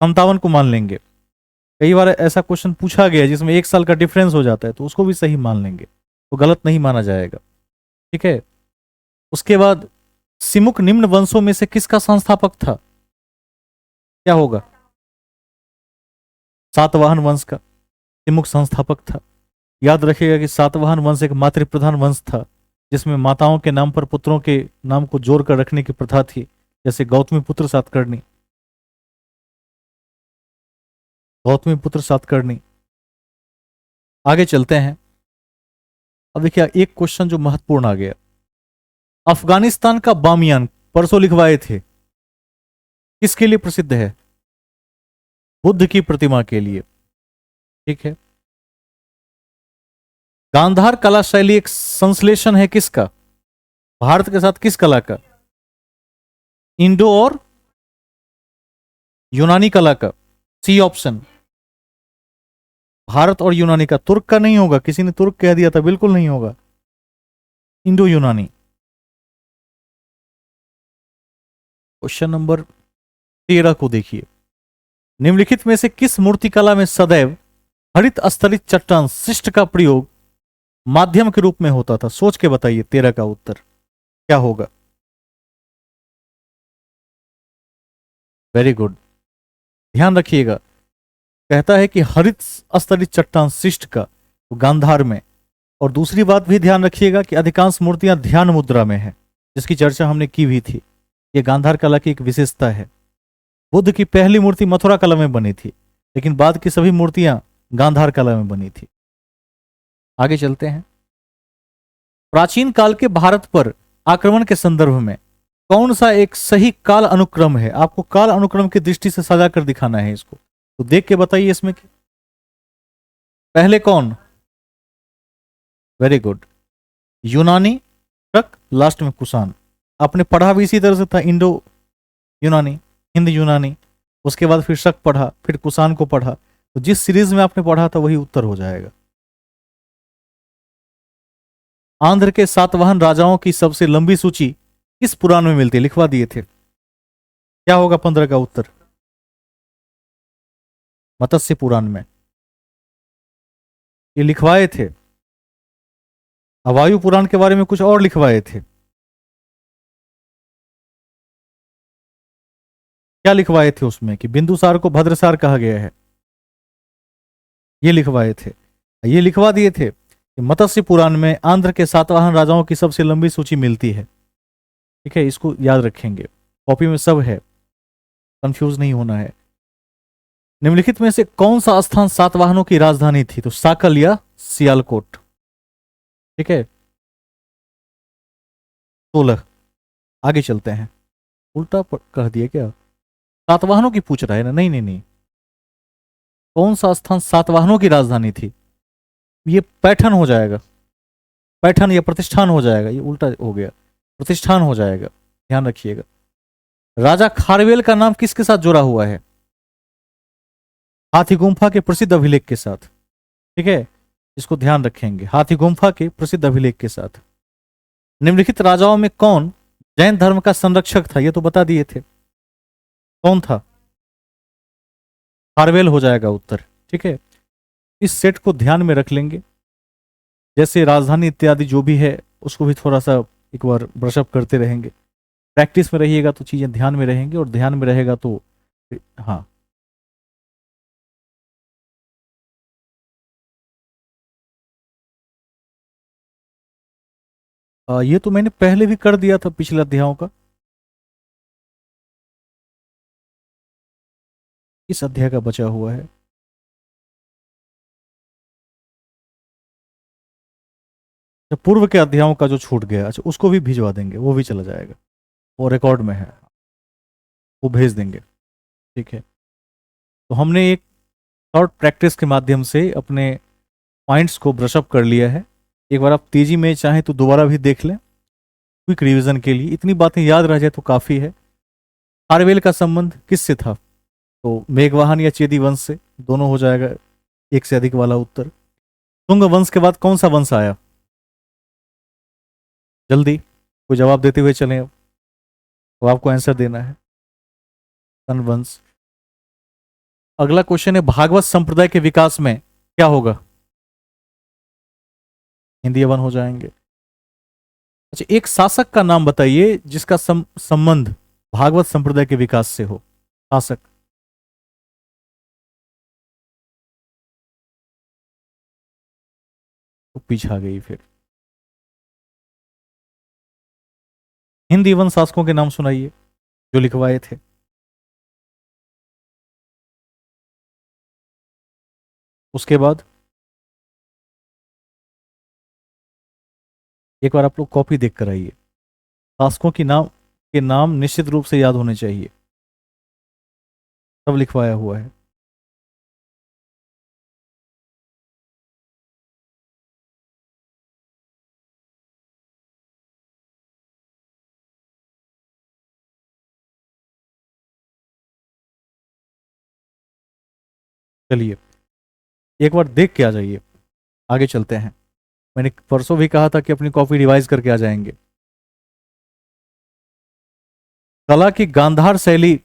57 को मान लेंगे। कई बार ऐसा क्वेश्चन पूछा गया जिसमें 1 साल का डिफरेंस हो जाता है, तो उसको भी सही मान लेंगे, तो गलत नहीं माना जाएगा, ठीक है। उसके बाद सिमुक निम्न वंशों में से किसका संस्थापक था? क्या होगा? सातवाहन वंश का सिमुक संस्थापक था। याद रखिएगा कि सातवाहन वंश एक मातृप्रधान वंश था, जिसमें माताओं के नाम पर पुत्रों के नाम को जोड़कर रखने की प्रथा थी, जैसे गौतमी पुत्र सातकर्णी। गौतमी पुत्र सातकर्णी। आगे चलते हैं। अब देखिए एक क्वेश्चन जो महत्वपूर्ण आ गया। अफगानिस्तान का बामियान परसों लिखवाए थे, किसके लिए प्रसिद्ध है? बुद्ध की प्रतिमा के लिए, ठीक है। गांधार कला शैली एक संश्लेषण है किसका? भारत के साथ किस कला का? इंडो और यूनानी कला का। सी ऑप्शन, भारत और यूनानी का। तुर्क का नहीं होगा, किसी ने तुर्क कह दिया था, बिल्कुल नहीं होगा, इंडो यूनानी। क्वेश्चन नंबर 13 को देखिए। निम्नलिखित में से किस मूर्तिकला में सदैव हरित स्तरित चट्टान शिष्ट का प्रयोग माध्यम के रूप में होता था? सोच के बताइए 13 का उत्तर क्या होगा। वेरी गुड, ध्यान रखिएगा। कहता है कि हरित स्तरित चट्टान शिष्ट का, तो गांधार में। और दूसरी बात भी ध्यान रखिएगा कि अधिकांश मूर्तियां ध्यान मुद्रा में है, जिसकी चर्चा हमने की भी थी। यह गांधार कला की एक विशेषता है। बुद्ध की पहली मूर्ति मथुरा कला में बनी थी, लेकिन बाद की सभी मूर्तियां गांधार कला में बनी थी। आगे चलते हैं। प्राचीन काल के भारत पर आक्रमण के संदर्भ में कौन सा एक सही काल अनुक्रम है? आपको काल अनुक्रम की दृष्टि से सजा कर दिखाना है इसको, तो देख के बताइए इसमें कि पहले कौन? वेरी गुड, यूनानी, लास्ट में कुषाण। आपने पढ़ा भी इसी तरह से था, इंडो यूनानी, हिंद यूनानी, उसके बाद फिर शक पढ़ा, फिर कुषाण को पढ़ा। तो जिस सीरीज में आपने पढ़ा था वही उत्तर हो जाएगा। आंध्र के सातवाहन राजाओं की सबसे लंबी सूची किस पुराण में मिलती है? लिखवा दिए थे। क्या होगा 15 का उत्तर? मत्स्य पुराण में ये लिखवाए थे। वायु पुराण के बारे में कुछ और लिखवाए थे। क्या लिखवाए थे उसमें कि बिंदुसार को भद्रसार कहा गया है, ये लिखवाए थे। ये लिखवा दिए थे कि मत्स्य पुराण में आंध्र के सातवाहन राजाओं की सबसे लंबी सूची मिलती है। ठीक है, इसको याद रखेंगे, कॉपी में सब है, कंफ्यूज नहीं होना है। निम्नलिखित में से कौन सा स्थान सातवाहनों की राजधानी थी? तो साकल या सियालकोट। ठीक है, 16। आगे चलते हैं। उल्टा कह दिया क्या? सातवाहनों की पूछ रहा है ना? नहीं नहीं नहीं, कौन सा स्थान सातवाहनों की राजधानी थी? ये पैठन हो जाएगा, पैठन या प्रतिष्ठान हो जाएगा, ये उल्टा हो गया, प्रतिष्ठान हो जाएगा, ध्यान रखिएगा। राजा खारवेल का नाम किसके साथ जुड़ा हुआ है? हाथी गुम्फा के प्रसिद्ध अभिलेख के साथ। ठीक है, इसको ध्यान रखेंगे, हाथी गुम्फा के प्रसिद्ध अभिलेख के साथ। निम्नलिखित राजाओं में कौन जैन धर्म का संरक्षक था? ये तो बता दिए थे, कौन था? खारवेल हो जाएगा उत्तर। ठीक है, इस सेट को ध्यान में रख लेंगे, जैसे राजधानी इत्यादि जो भी है उसको भी थोड़ा सा एक बार ब्रशअप करते रहेंगे। प्रैक्टिस में रहिएगा तो चीजें ध्यान में रहेंगी, और ध्यान में रहेगा तो हाँ। ये तो मैंने पहले भी कर दिया था पिछले अध्यायों का। इस अध्याय का बचा हुआ है। तो पूर्व के अध्यायों का जो छूट गया, अच्छा उसको भी भिजवा देंगे, वो भी चला जाएगा, वो रिकॉर्ड में है, वो भेज देंगे। ठीक है, तो हमने एक शॉर्ट प्रैक्टिस के माध्यम से अपने पॉइंट्स को ब्रशअप कर लिया है। एक बार आप तेजी में चाहें तो दोबारा भी देख लें, क्विक रिवीजन के लिए। इतनी बातें याद रह जाए तो काफी है। खारवेल का संबंध किससे था? तो मेघवाहन या चेदी वंश से, दोनों हो जाएगा, एक से अधिक वाला उत्तर। तुंग वंश के बाद कौन सा वंश आया? जल्दी कोई जवाब देते हुए चलें, अब तो आपको आंसर देना है। सन वंश। अगला क्वेश्चन है, भागवत संप्रदाय के विकास में क्या होगा? हिंदी वन हो जाएंगे। अच्छा, एक शासक का नाम बताइए जिसका संबंध भागवत संप्रदाय के विकास से हो। शासक। तो पीछे आ गई फिर। हिंदी वन शासकों के नाम सुनाइए जो लिखवाए थे। उसके बाद एक बार आप लोग कॉपी देख कर आइए। शासकों के नाम निश्चित रूप से याद होने चाहिए, सब लिखवाया हुआ है। चलिए एक बार देख के आ जाइए, आगे चलते हैं। मैंने परसों भी कहा था कि अपनी कॉपी रिवाइज करके आ जाएंगे। कला की गांधार शैली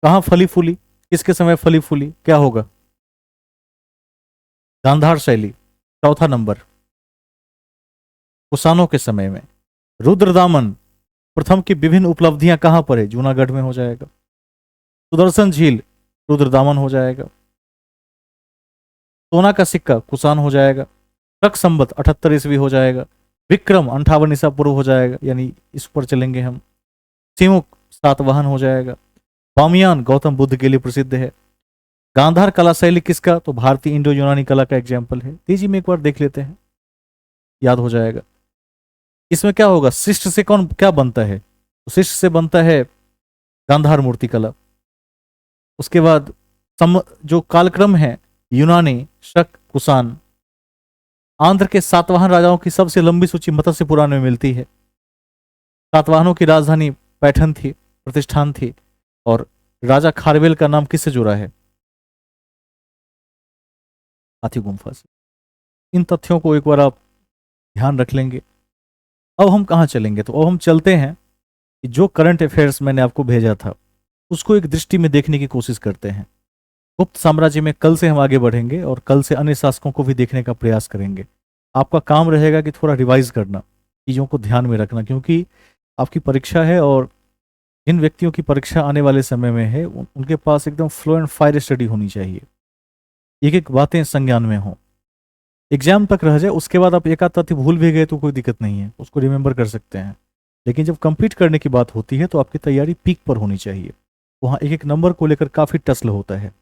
कहां फली फूली? किसके समय फली फूली? क्या होगा? गांधार शैली चौथा नंबर, कुषाणों के समय में। रुद्रदामन प्रथम की विभिन्न उपलब्धियां कहां पर है? जूनागढ़ में हो जाएगा। सुदर्शन झील रुद्रदामन हो जाएगा। सोना का सिक्का कुषाण हो जाएगा। शक संबत 78 ईस्वी हो जाएगा। विक्रम 58 ईसा पूर्व हो जाएगा, यानी इस पर चलेंगे हम। सिमुक सातवाहन हो जाएगा। बामियान गौतम बुद्ध के लिए प्रसिद्ध है। गांधार कला शैली किसका? तो भारतीय इंडो यूनानी कला का एग्जाम्पल है। तेजी में एक बार देख लेते हैं, याद हो जाएगा। इसमें क्या होगा? शिष्ट से कौन क्या बनता है? तो शिष्ट से बनता है गांधार मूर्ति कला। उसके बाद जो कालक्रम है यूनानी, शक, कुषाण। आंध्र के सातवाहन राजाओं की सबसे लंबी सूची मत्स्य पुराण में मिलती है। सातवाहनों की राजधानी पैठन थी, प्रतिष्ठान थी। और राजा खारवेल का नाम किससे जुड़ा है? हाथी गुम्फा से। इन तथ्यों को एक बार आप ध्यान रख लेंगे। अब हम कहाँ चलेंगे? तो अब हम चलते हैं कि जो करंट अफेयर्स मैंने आपको भेजा था उसको एक दृष्टि में देखने की कोशिश करते हैं। गुप्त साम्राज्य में कल से हम आगे बढ़ेंगे और कल से अन्य शासकों को भी देखने का प्रयास करेंगे। आपका काम रहेगा कि थोड़ा रिवाइज करना, चीज़ों को ध्यान में रखना, क्योंकि आपकी परीक्षा है और जिन व्यक्तियों की परीक्षा आने वाले समय में है उनके पास एकदम फ्लो एंड फायर स्टडी होनी चाहिए, एक एक बातें संज्ञान में हों। एग्जाम तक रह जाए, उसके बाद आप एक आध तथ्य भूल भी गए तो कोई दिक्कत नहीं है, उसको रिमेंबर कर सकते हैं। लेकिन जब कंप्लीट करने की बात होती है तो आपकी तैयारी पीक पर होनी चाहिए। वहाँ एक एक नंबर को लेकर काफ़ी टसल होता है।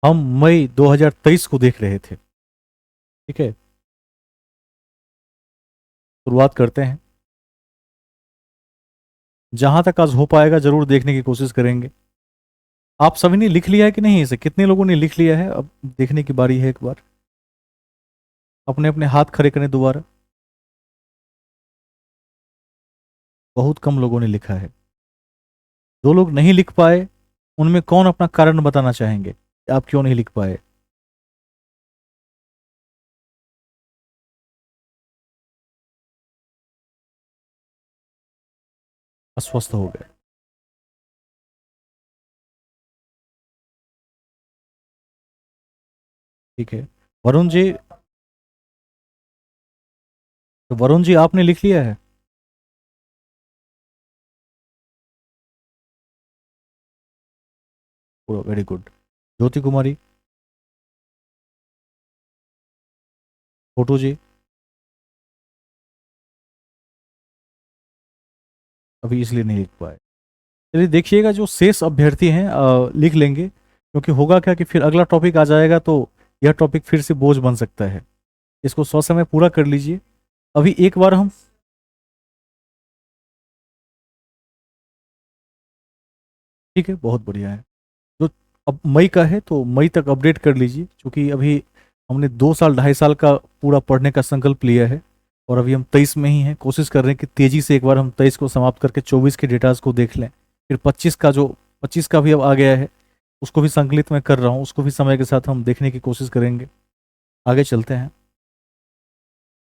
हम मई 2023 को देख रहे थे। ठीक है, शुरुआत करते हैं। जहां तक आज हो पाएगा जरूर देखने की कोशिश करेंगे। आप सभी ने लिख लिया है कि नहीं? इसे कितने लोगों ने लिख लिया है? अब देखने की बारी है। एक बार अपने अपने हाथ खड़े करें दोबारा। बहुत कम लोगों ने लिखा है। जो लोग नहीं लिख पाए उनमें कौन अपना कारण बताना चाहेंगे कि आप क्यों नहीं लिख पाए? अस्वस्थ हो गए? ठीक है। वरुण जी, तो वरुण जी आपने लिख लिया है? Very good. Jyoti Kumari, photo जी, अभी इसलिए नहीं लिख पाए। चलिए देखिएगा, जो शेष अभ्यर्थी हैं लिख लेंगे, क्योंकि होगा क्या कि फिर अगला टॉपिक आ जाएगा तो यह टॉपिक फिर से बोझ बन सकता है। इसको समय पूरा कर लीजिए। अभी एक बार हम, ठीक है, बहुत बढ़िया है। जो अब मई का है तो मई तक अपडेट कर लीजिए, क्योंकि अभी हमने 2 साल 2.5 साल का पूरा पढ़ने का संकल्प लिया है और अभी हम 23 में ही हैं। कोशिश कर रहे हैं कि तेजी से एक बार हम 23 को समाप्त करके 24 के डेटाज को देख लें। फिर 25 का, जो 25 का भी अब आ गया है, उसको भी संकलित मैं कर रहा हूँ, उसको भी समय के साथ हम देखने की कोशिश करेंगे। आगे चलते हैं।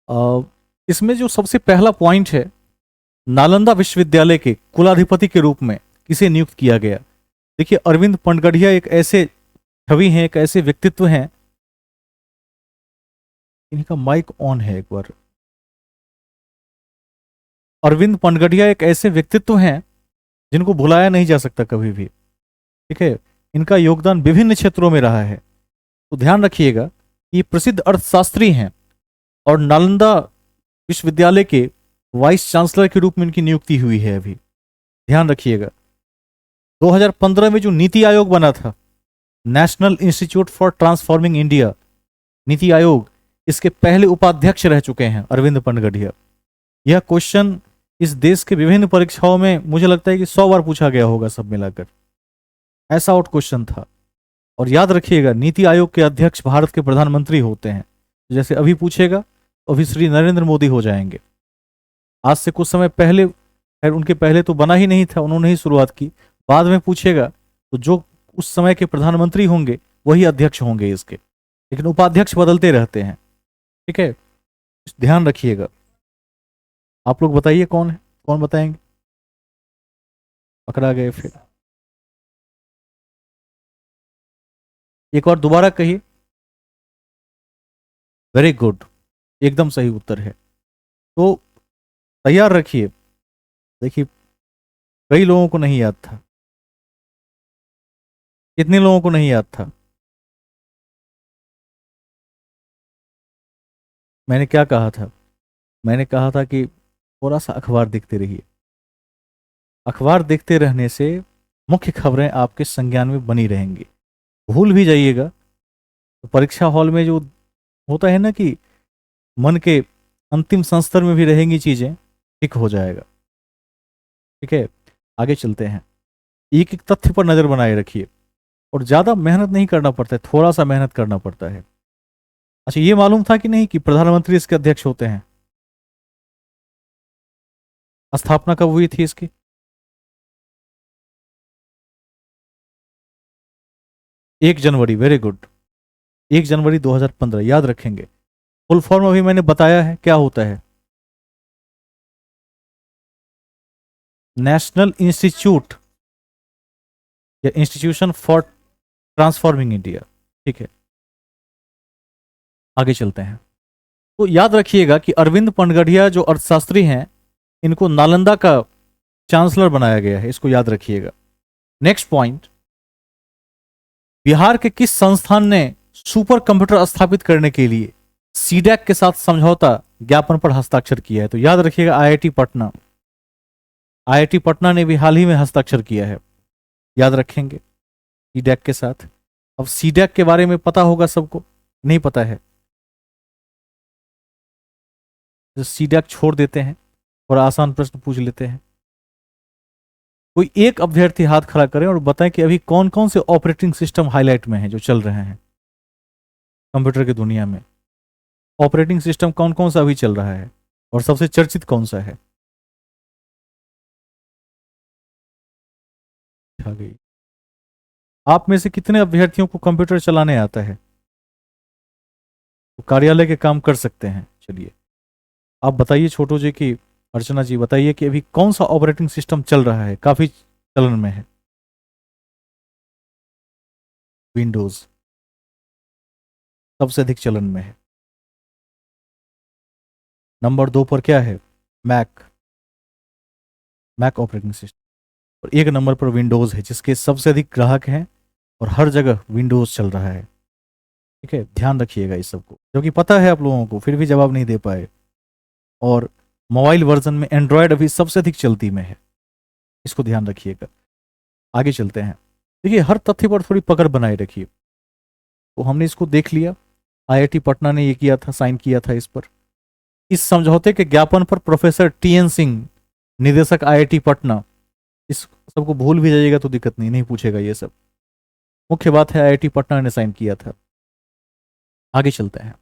अ, इसमें जो सबसे पहला पॉइंट है, नालंदा विश्वविद्यालय के कुलाधिपति के रूप में किसे नियुक्त किया गया? देखिए, अरविंद पनगढ़िया एक ऐसे छवि हैं, एक ऐसे व्यक्तित्व हैं। इनका माइक ऑन है एक बार। अरविंद पनगढ़िया एक ऐसे व्यक्तित्व हैं जिनको भुलाया नहीं जा सकता कभी भी। ठीक है, इनका योगदान विभिन्न क्षेत्रों में रहा है। तो ध्यान रखिएगा, ये प्रसिद्ध अर्थशास्त्री हैं और नालंदा विश्वविद्यालय के वाइस चांसलर के रूप में इनकी नियुक्ति हुई है अभी। ध्यान रखिएगा, 2015 में जो नीति आयोग बना था, national institute for transforming India, NITI Aayog, इसके पहले उपाध्यक्ष रह चुके हैं अरविंद पनगढ़िया। यह क्वेश्चन इस देश के विभिन्न परीक्षाओं में मुझे लगता है कि 100 बार पूछा गया होगा सब मिलाकर। ऐसा आउट क्वेश्चन था। और याद रखिएगा, नीति आयोग के अध्यक्ष भारत के प्रधानमंत्री होते हैं। जैसे अभी पूछेगा, अभी श्री नरेंद्र मोदी हो जाएंगे। आज से कुछ समय पहले, खैर उनके पहले तो बना ही नहीं था, उन्होंने ही शुरुआत की। बाद में पूछेगा तो जो उस समय के प्रधानमंत्री होंगे वही अध्यक्ष होंगे इसके, लेकिन उपाध्यक्ष बदलते रहते हैं। ठीक है, ध्यान रखिएगा। आप लोग बताइए कौन है, कौन बताएंगे? पकड़ा गए फिर। एक बार दोबारा कहिए। वेरी गुड, एकदम सही उत्तर है। तो तैयार रखिए। देखिए, कई लोगों को नहीं याद था। कितने लोगों को नहीं याद था? मैंने क्या कहा था? मैंने कहा था कि थोड़ा सा अखबार देखते रहिए। अखबार देखते रहने से मुख्य खबरें आपके संज्ञान में बनी रहेंगी। भूल भी जाइएगा तो परीक्षा हॉल में जो होता है ना कि मन के अंतिम संस्तर में भी रहेंगी चीजें, ठीक हो जाएगा। ठीक है, आगे चलते हैं। एक एक तथ्य पर नजर बनाए रखिए और ज्यादा मेहनत नहीं करना पड़ता है, थोड़ा सा मेहनत करना पड़ता है। अच्छा, ये मालूम था कि नहीं कि प्रधानमंत्री इसके अध्यक्ष होते हैं? स्थापना कब हुई थी इसकी? 1 जनवरी, वेरी गुड, 1 जनवरी 2015, याद रखेंगे। फुल फॉर्म अभी मैंने बताया है क्या होता है। नेशनल इंस्टीट्यूट या इंस्टीट्यूशन फॉर ट्रांसफॉर्मिंग इंडिया। ठीक है, आगे चलते हैं। तो याद रखिएगा कि अरविंद पनगढ़िया जो अर्थशास्त्री हैं, इनको नालंदा का चांसलर बनाया गया है, इसको याद रखिएगा। नेक्स्ट पॉइंट, बिहार के किस संस्थान ने सुपर कंप्यूटर स्थापित करने के लिए सीडैक के साथ समझौता ज्ञापन पर हस्ताक्षर किया है? तो याद रखिएगा, आईआईटी पटना। आईआईटी पटना ने भी हाल ही में हस्ताक्षर किया है, याद रखेंगे, सीडैक के साथ। अब सीडैक के बारे में पता होगा सबको, नहीं पता है तो सीडैक छोड़ देते हैं और आसान प्रश्न पूछ लेते हैं। कोई एक अभ्यर्थी हाथ खड़ा करें और बताएं कि अभी कौन कौन से ऑपरेटिंग सिस्टम हाईलाइट में हैं जो चल रहे हैं कंप्यूटर की दुनिया में। ऑपरेटिंग सिस्टम कौन कौन सा अभी चल रहा है और सबसे चर्चित कौन सा है? आ गई। आप में से कितने अभ्यर्थियों को कंप्यूटर चलाने आता है? तो कार्यालय के काम कर सकते हैं। चलिए, आप बताइए छोटू जी की, अर्चना जी बताइए कि अभी कौन सा ऑपरेटिंग सिस्टम चल रहा है, काफी चलन में है? विंडोज सबसे अधिक चलन में है। नंबर 2 पर क्या है? Mac, Mac operating system. और 1 नंबर पर विंडोज है, जिसके सबसे अधिक ग्राहक हैं और हर जगह विंडोज चल रहा है। ठीक है, ध्यान रखिएगा इस सबको, जो कि पता है आप लोगों को, फिर भी जवाब नहीं दे पाए। और मोबाइल वर्जन में एंड्रॉयड अभी सबसे अधिक चलती में है, इसको ध्यान रखिएगा। आगे चलते हैं। देखिए, हर तथ्य पर थोड़ी पकड़ बनाए रखिए। तो हमने इसको देख लिया, आईआईटी पटना ने ये किया था, साइन किया था इस पर। इस समझौते के ज्ञापन पर प्रोफेसर टीएन सिंह, निदेशक आईआईटी पटना, इस सबको भूल भी जाइएगा तो दिक्कत नहीं, नहीं पूछेगा ये सब। मुख्य बात है आईआईटी पटना ने साइन किया था। आगे चलते हैं।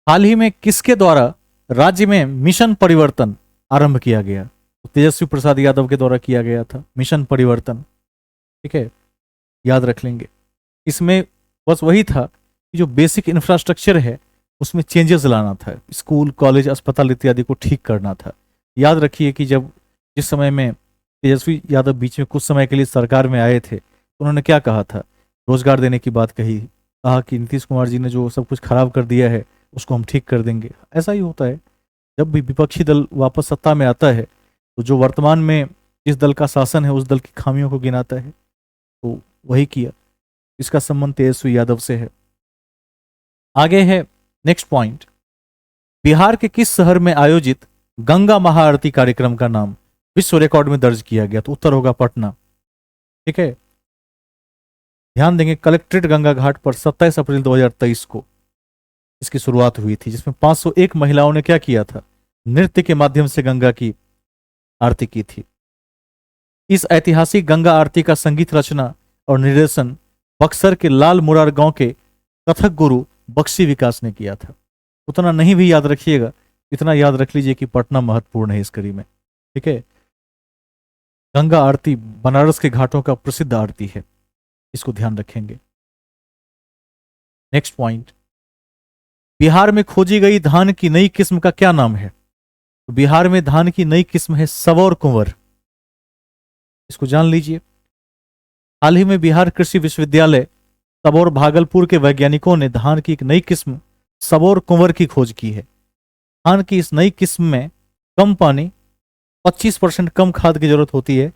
हाल ही में किसके द्वारा राज्य में मिशन परिवर्तन आरंभ किया गया? तो तेजस्वी प्रसाद यादव के द्वारा किया गया था मिशन परिवर्तन। ठीक है, याद रख लेंगे। इसमें बस वही था कि जो बेसिक इंफ्रास्ट्रक्चर है उसमें चेंजेस लाना था, स्कूल कॉलेज अस्पताल इत्यादि को ठीक करना था। याद रखिए कि जब जिस समय में तेजस्वी यादव बीच में कुछ समय के लिए सरकार में आए थे, उन्होंने क्या कहा था? रोजगार देने की बात कही, कहा कि नीतीश कुमार जी ने जो सब कुछ खराब कर दिया है उसको हम ठीक कर देंगे। ऐसा ही होता है, जब भी विपक्षी दल वापस सत्ता में आता है तो जो वर्तमान में जिस दल का शासन है उस दल की खामियों को गिनाता है, तो वही किया। इसका संबंध तेजस्वी यादव से है। आगे है नेक्स्ट पॉइंट, बिहार के किस शहर में आयोजित गंगा महाआरती कार्यक्रम का नाम विश्व रिकॉर्ड में दर्ज किया गया? तो उत्तर होगा पटना। ठीक है, ध्यान देंगे, कलेक्ट्रेट गंगा घाट पर 27 अप्रैल 2023 को इसकी शुरुआत हुई थी, जिसमें 501 महिलाओं ने क्या किया था? नृत्य के माध्यम से गंगा की आरती की थी। इस ऐतिहासिक गंगा आरती का संगीत रचना और निर्देशन बक्सर के लाल मुरार गांव के कथक गुरु बख्शी विकास ने किया था। उतना नहीं भी याद रखिएगा, इतना याद रख लीजिए कि पटना महत्वपूर्ण है इस कड़ी में। ठीक है, गंगा आरती बनारस के घाटों का प्रसिद्ध आरती है, इसको ध्यान रखेंगे। नेक्स्ट पॉइंट, बिहार में खोजी गई धान की नई किस्म का क्या नाम है? तो बिहार में धान की नई किस्म है सबौर कुंवर, इसको जान लीजिए। हाल ही में बिहार कृषि विश्वविद्यालय सबौर भागलपुर के वैज्ञानिकों ने धान की एक नई किस्म सबौर कुंवर की खोज की है। धान की इस नई किस्म में कम पानी, 25% कम खाद की जरूरत होती है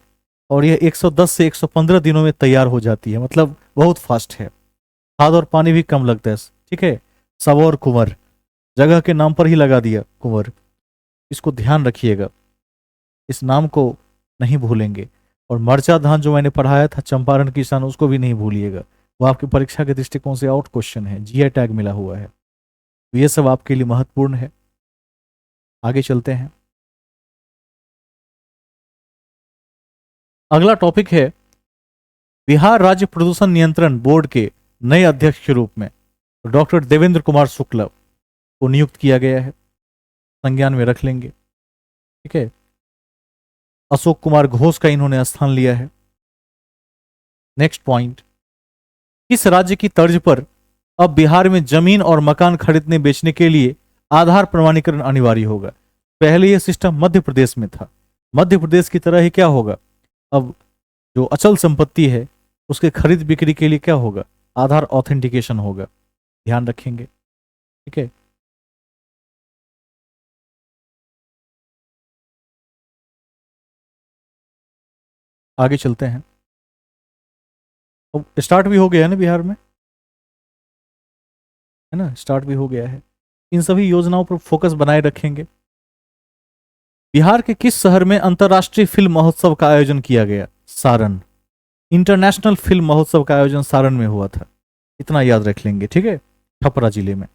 और यह 110 से 115 दिनों में तैयार हो जाती है, मतलब बहुत फास्ट है। खाद और पानी भी कम लगता है। ठीक है, सबौर कुंवर जगह के नाम पर ही लगा दिया कुंवर। इसको ध्यान रखिएगा, इस नाम को नहीं भूलेंगे। और मर्चा धान जो मैंने पढ़ाया था चंपारण किसान, उसको भी नहीं भूलिएगा। वो आपकी परीक्षा के दृष्टिकोण से आउट क्वेश्चन है, जीआई टैग मिला हुआ है। तो ये सब आपके लिए महत्वपूर्ण है। आगे चलते हैं। अगला टॉपिक है बिहार राज्य प्रदूषण नियंत्रण बोर्ड के नए अध्यक्ष के रूप में डॉक्टर देवेंद्र कुमार शुक्ला को नियुक्त किया गया है। संज्ञान में रख लेंगे, ठीक है। अशोक कुमार घोष का इन्होंने स्थान लिया है। नेक्स्ट पॉइंट, किस राज्य की तर्ज पर अब बिहार में जमीन और मकान खरीदने बेचने के लिए आधार प्रमाणीकरण अनिवार्य होगा? पहले यह सिस्टम मध्य प्रदेश में था। मध्य प्रदेश की तरह ही क्या होगा, अब जो अचल संपत्ति है उसके खरीद बिक्री के लिए क्या होगा, आधार ऑथेंटिकेशन होगा। ध्यान रखेंगे, ठीक है। आगे चलते हैं। अब स्टार्ट भी हो गया है ना बिहार में, है ना, स्टार्ट भी हो गया है। इन सभी योजनाओं पर फोकस बनाए रखेंगे। बिहार के किस शहर में अंतर्राष्ट्रीय फिल्म महोत्सव का आयोजन किया गया? सारण। इंटरनेशनल फिल्म महोत्सव का आयोजन सारण में हुआ था, इतना याद रख लेंगे, ठीक है। छपरा जिले में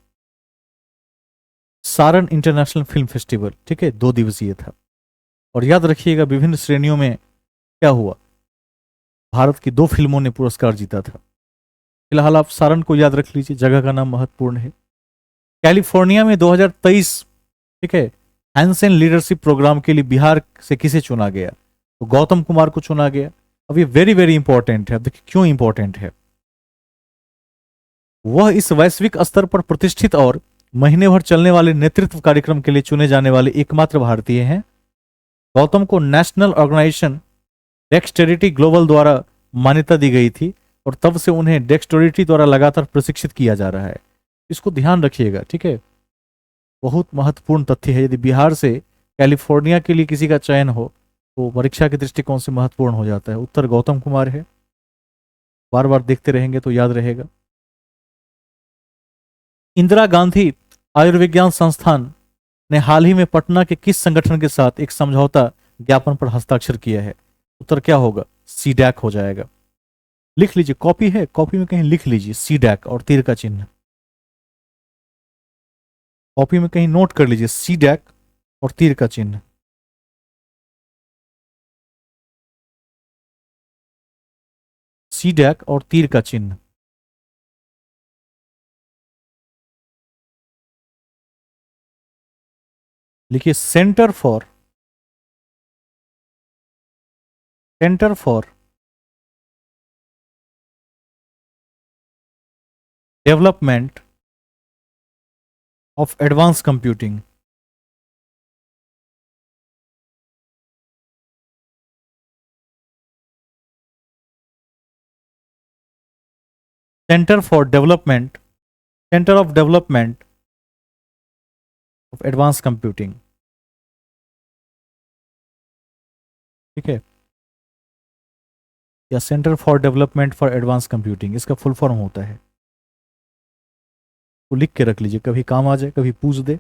सारण इंटरनेशनल फिल्म फेस्टिवल, ठीक है, 2 दिवसीय था। और याद रखिएगा विभिन्न श्रेणियों में क्या हुआ, भारत की 2 फिल्मों ने पुरस्कार जीता था। फिलहाल आप सारण को याद रख लीजिए, जगह का नाम महत्वपूर्ण है। कैलिफोर्निया में 2023, ठीक है, हैंसन लीडरशिप प्रोग्राम के लिए बिहार से किसे चुना गया? तो गौतम कुमार को चुना गया। अब ये वेरी वेरी इंपॉर्टेंट है। अब देखिए क्यों इंपॉर्टेंट है। वह इस वैश्विक स्तर पर प्रतिष्ठित और महीने भर चलने वाले नेतृत्व कार्यक्रम के लिए चुने जाने वाले एकमात्र भारतीय हैं। गौतम को नेशनल ऑर्गेनाइजेशन डेक्सटेरिटी ग्लोबल द्वारा मान्यता दी गई थी और तब से उन्हें डेक्सटेरिटी द्वारा लगातार प्रशिक्षित किया जा रहा है। इसको ध्यान रखिएगा, ठीक है। बहुत महत्वपूर्ण तथ्य है। यदि बिहार से कैलिफोर्निया के लिए किसी का चयन हो तो परीक्षा के दृष्टिकोण से महत्वपूर्ण हो जाता है। उत्तर गौतम कुमार है। बार बार देखते रहेंगे तो याद रहेगा। इंदिरा गांधी आयुर्विज्ञान संस्थान ने हाल ही में पटना के किस संगठन के साथ एक समझौता ज्ञापन पर हस्ताक्षर किया है? उत्तर क्या होगा? सीडैक हो जाएगा। लिख लीजिए, कॉपी है, कॉपी में कहीं लिख लीजिए सीडैक और तीर का चिन्ह। कॉपी में कहीं नोट कर लीजिए सीडैक और तीर का चिन्ह। सीडैक और तीर का चिन्ह। लिखिए centre for development of advance computing. Centre for development, centre of development of advance computing, ठीक है, या centre for development for advance computing, इसका फुल फॉर्म होता है। तो लिख के रख लीजिए, कभी काम आ जाए, कभी पूछ दे।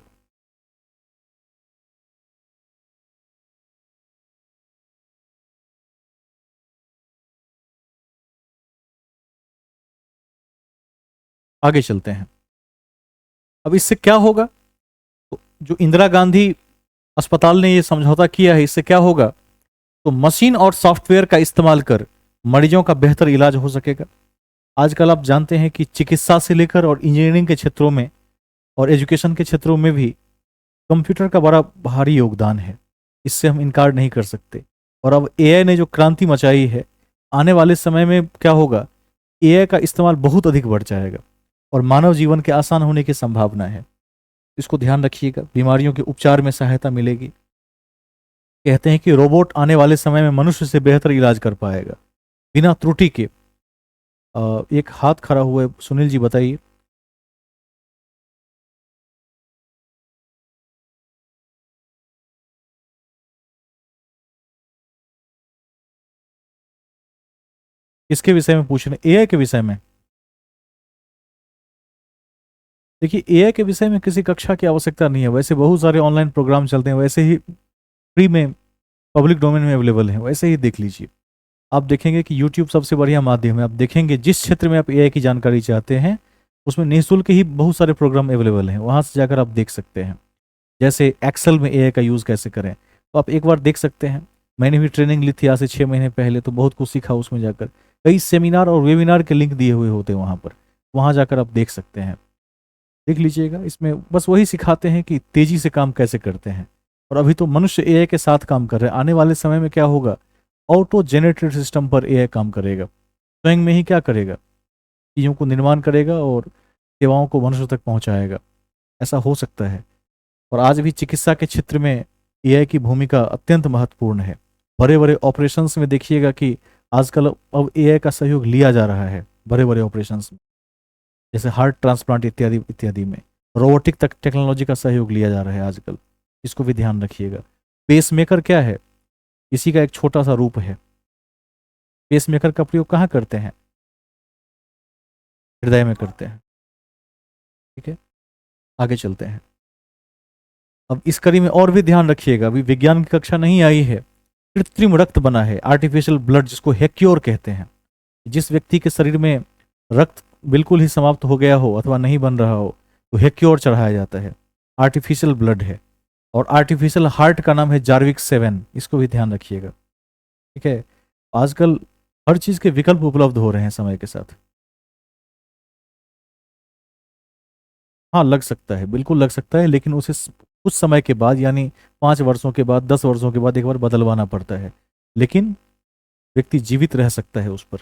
आगे चलते हैं। अब इससे क्या होगा, तो जो इंदिरा गांधी अस्पताल ने ये समझौता किया है, इससे क्या होगा, तो मशीन और सॉफ्टवेयर का इस्तेमाल कर मरीजों का बेहतर इलाज हो सकेगा। आजकल आप जानते हैं कि चिकित्सा से लेकर और इंजीनियरिंग के क्षेत्रों में और एजुकेशन के क्षेत्रों में भी कंप्यूटर का बड़ा भारी योगदान है। इससे हम इनकार नहीं कर सकते। और अब एआई ने जो क्रांति मचाई है, आने वाले समय में क्या होगा, एआई का इस्तेमाल बहुत अधिक बढ़ जाएगा और मानव जीवन के आसान होने की संभावना है। इसको ध्यान रखिएगा, बीमारियों के उपचार में सहायता मिलेगी। कहते हैं कि रोबोट आने वाले समय में मनुष्य से बेहतर इलाज कर पाएगा बिना त्रुटि के। एक हाथ खड़ा हुआ है, सुनील जी बताइए। किसके विषय में पूछ रहे हैं? एआई के विषय में। देखिए, एआई के विषय में किसी कक्षा की आवश्यकता नहीं है, वैसे बहुत सारे ऑनलाइन प्रोग्राम चलते हैं, वैसे ही फ्री में पब्लिक डोमेन में अवेलेबल है, वैसे ही देख लीजिए। आप देखेंगे कि यूट्यूब सबसे बढ़िया माध्यम है। आप देखेंगे जिस क्षेत्र में आप एआई की जानकारी चाहते हैं उसमें निःशुल्क ही बहुत सारे प्रोग्राम अवेलेबल हैं, वहाँ से जाकर आप देख सकते हैं। जैसे एक्सेल में एआई का यूज़ कैसे करें, तो आप एक बार देख सकते हैं। मैंने भी ट्रेनिंग ली थी आज से 6 महीने पहले, तो बहुत कुछ सीखा उसमें जाकर। कई सेमिनार और वेबिनार के लिंक दिए हुए होते हैं वहाँ पर, वहाँ जाकर आप देख सकते हैं, देख लीजिएगा। इसमें बस वही सिखाते हैं कि तेजी से काम कैसे करते हैं। और अभी तो मनुष्य एआई के साथ काम कर रहे हैं, आने वाले समय में क्या होगा, ऑटो जनरेटेड सिस्टम पर एआई काम करेगा, स्वयं में ही क्या करेगा, चीज़ों को निर्माण करेगा और सेवाओं को मनुष्य तक पहुंचाएगा। ऐसा हो सकता है। और आज भी चिकित्सा के क्षेत्र में एआई की भूमिका अत्यंत महत्वपूर्ण है। बड़े बड़े ऑपरेशंस में देखिएगा कि आजकल अब एआई का सहयोग लिया जा रहा है, बड़े बड़े ऑपरेशंस में, जैसे हार्ट ट्रांसप्लांट इत्यादि इत्यादि में रोबोटिक तक टेक्नोलॉजी का सहयोग लिया जा रहा है आजकल। इसको भी ध्यान रखिएगा। पेसमेकर क्या है, इसी का एक छोटा सा रूप है। पेसमेकर का प्रयोग कहाँ करते हैं, हृदय में करते हैं। ठीक है, आगे चलते हैं। अब इस कड़ी में और भी ध्यान रखिएगा, अभी विज्ञान की कक्षा नहीं आई है। कृत्रिम रक्त बना है, आर्टिफिशियल ब्लड, जिसको हेक्योर कहते हैं। जिस व्यक्ति के शरीर में रक्त बिल्कुल ही समाप्त हो गया हो अथवा नहीं बन रहा हो तो हेक्योर चढ़ाया जाता है, आर्टिफिशियल ब्लड है। और आर्टिफिशियल हार्ट का नाम है जार्विक 7, इसको भी ध्यान रखिएगा। ठीक है, आजकल हर चीज के विकल्प उपलब्ध हो रहे हैं समय के साथ। हाँ, लग सकता है, बिल्कुल लग सकता है, लेकिन उसे कुछ समय के बाद, यानी 5 वर्षों के बाद, 10 वर्षों के बाद एक बार बदलवाना पड़ता है। लेकिन व्यक्ति जीवित रह सकता है उस पर,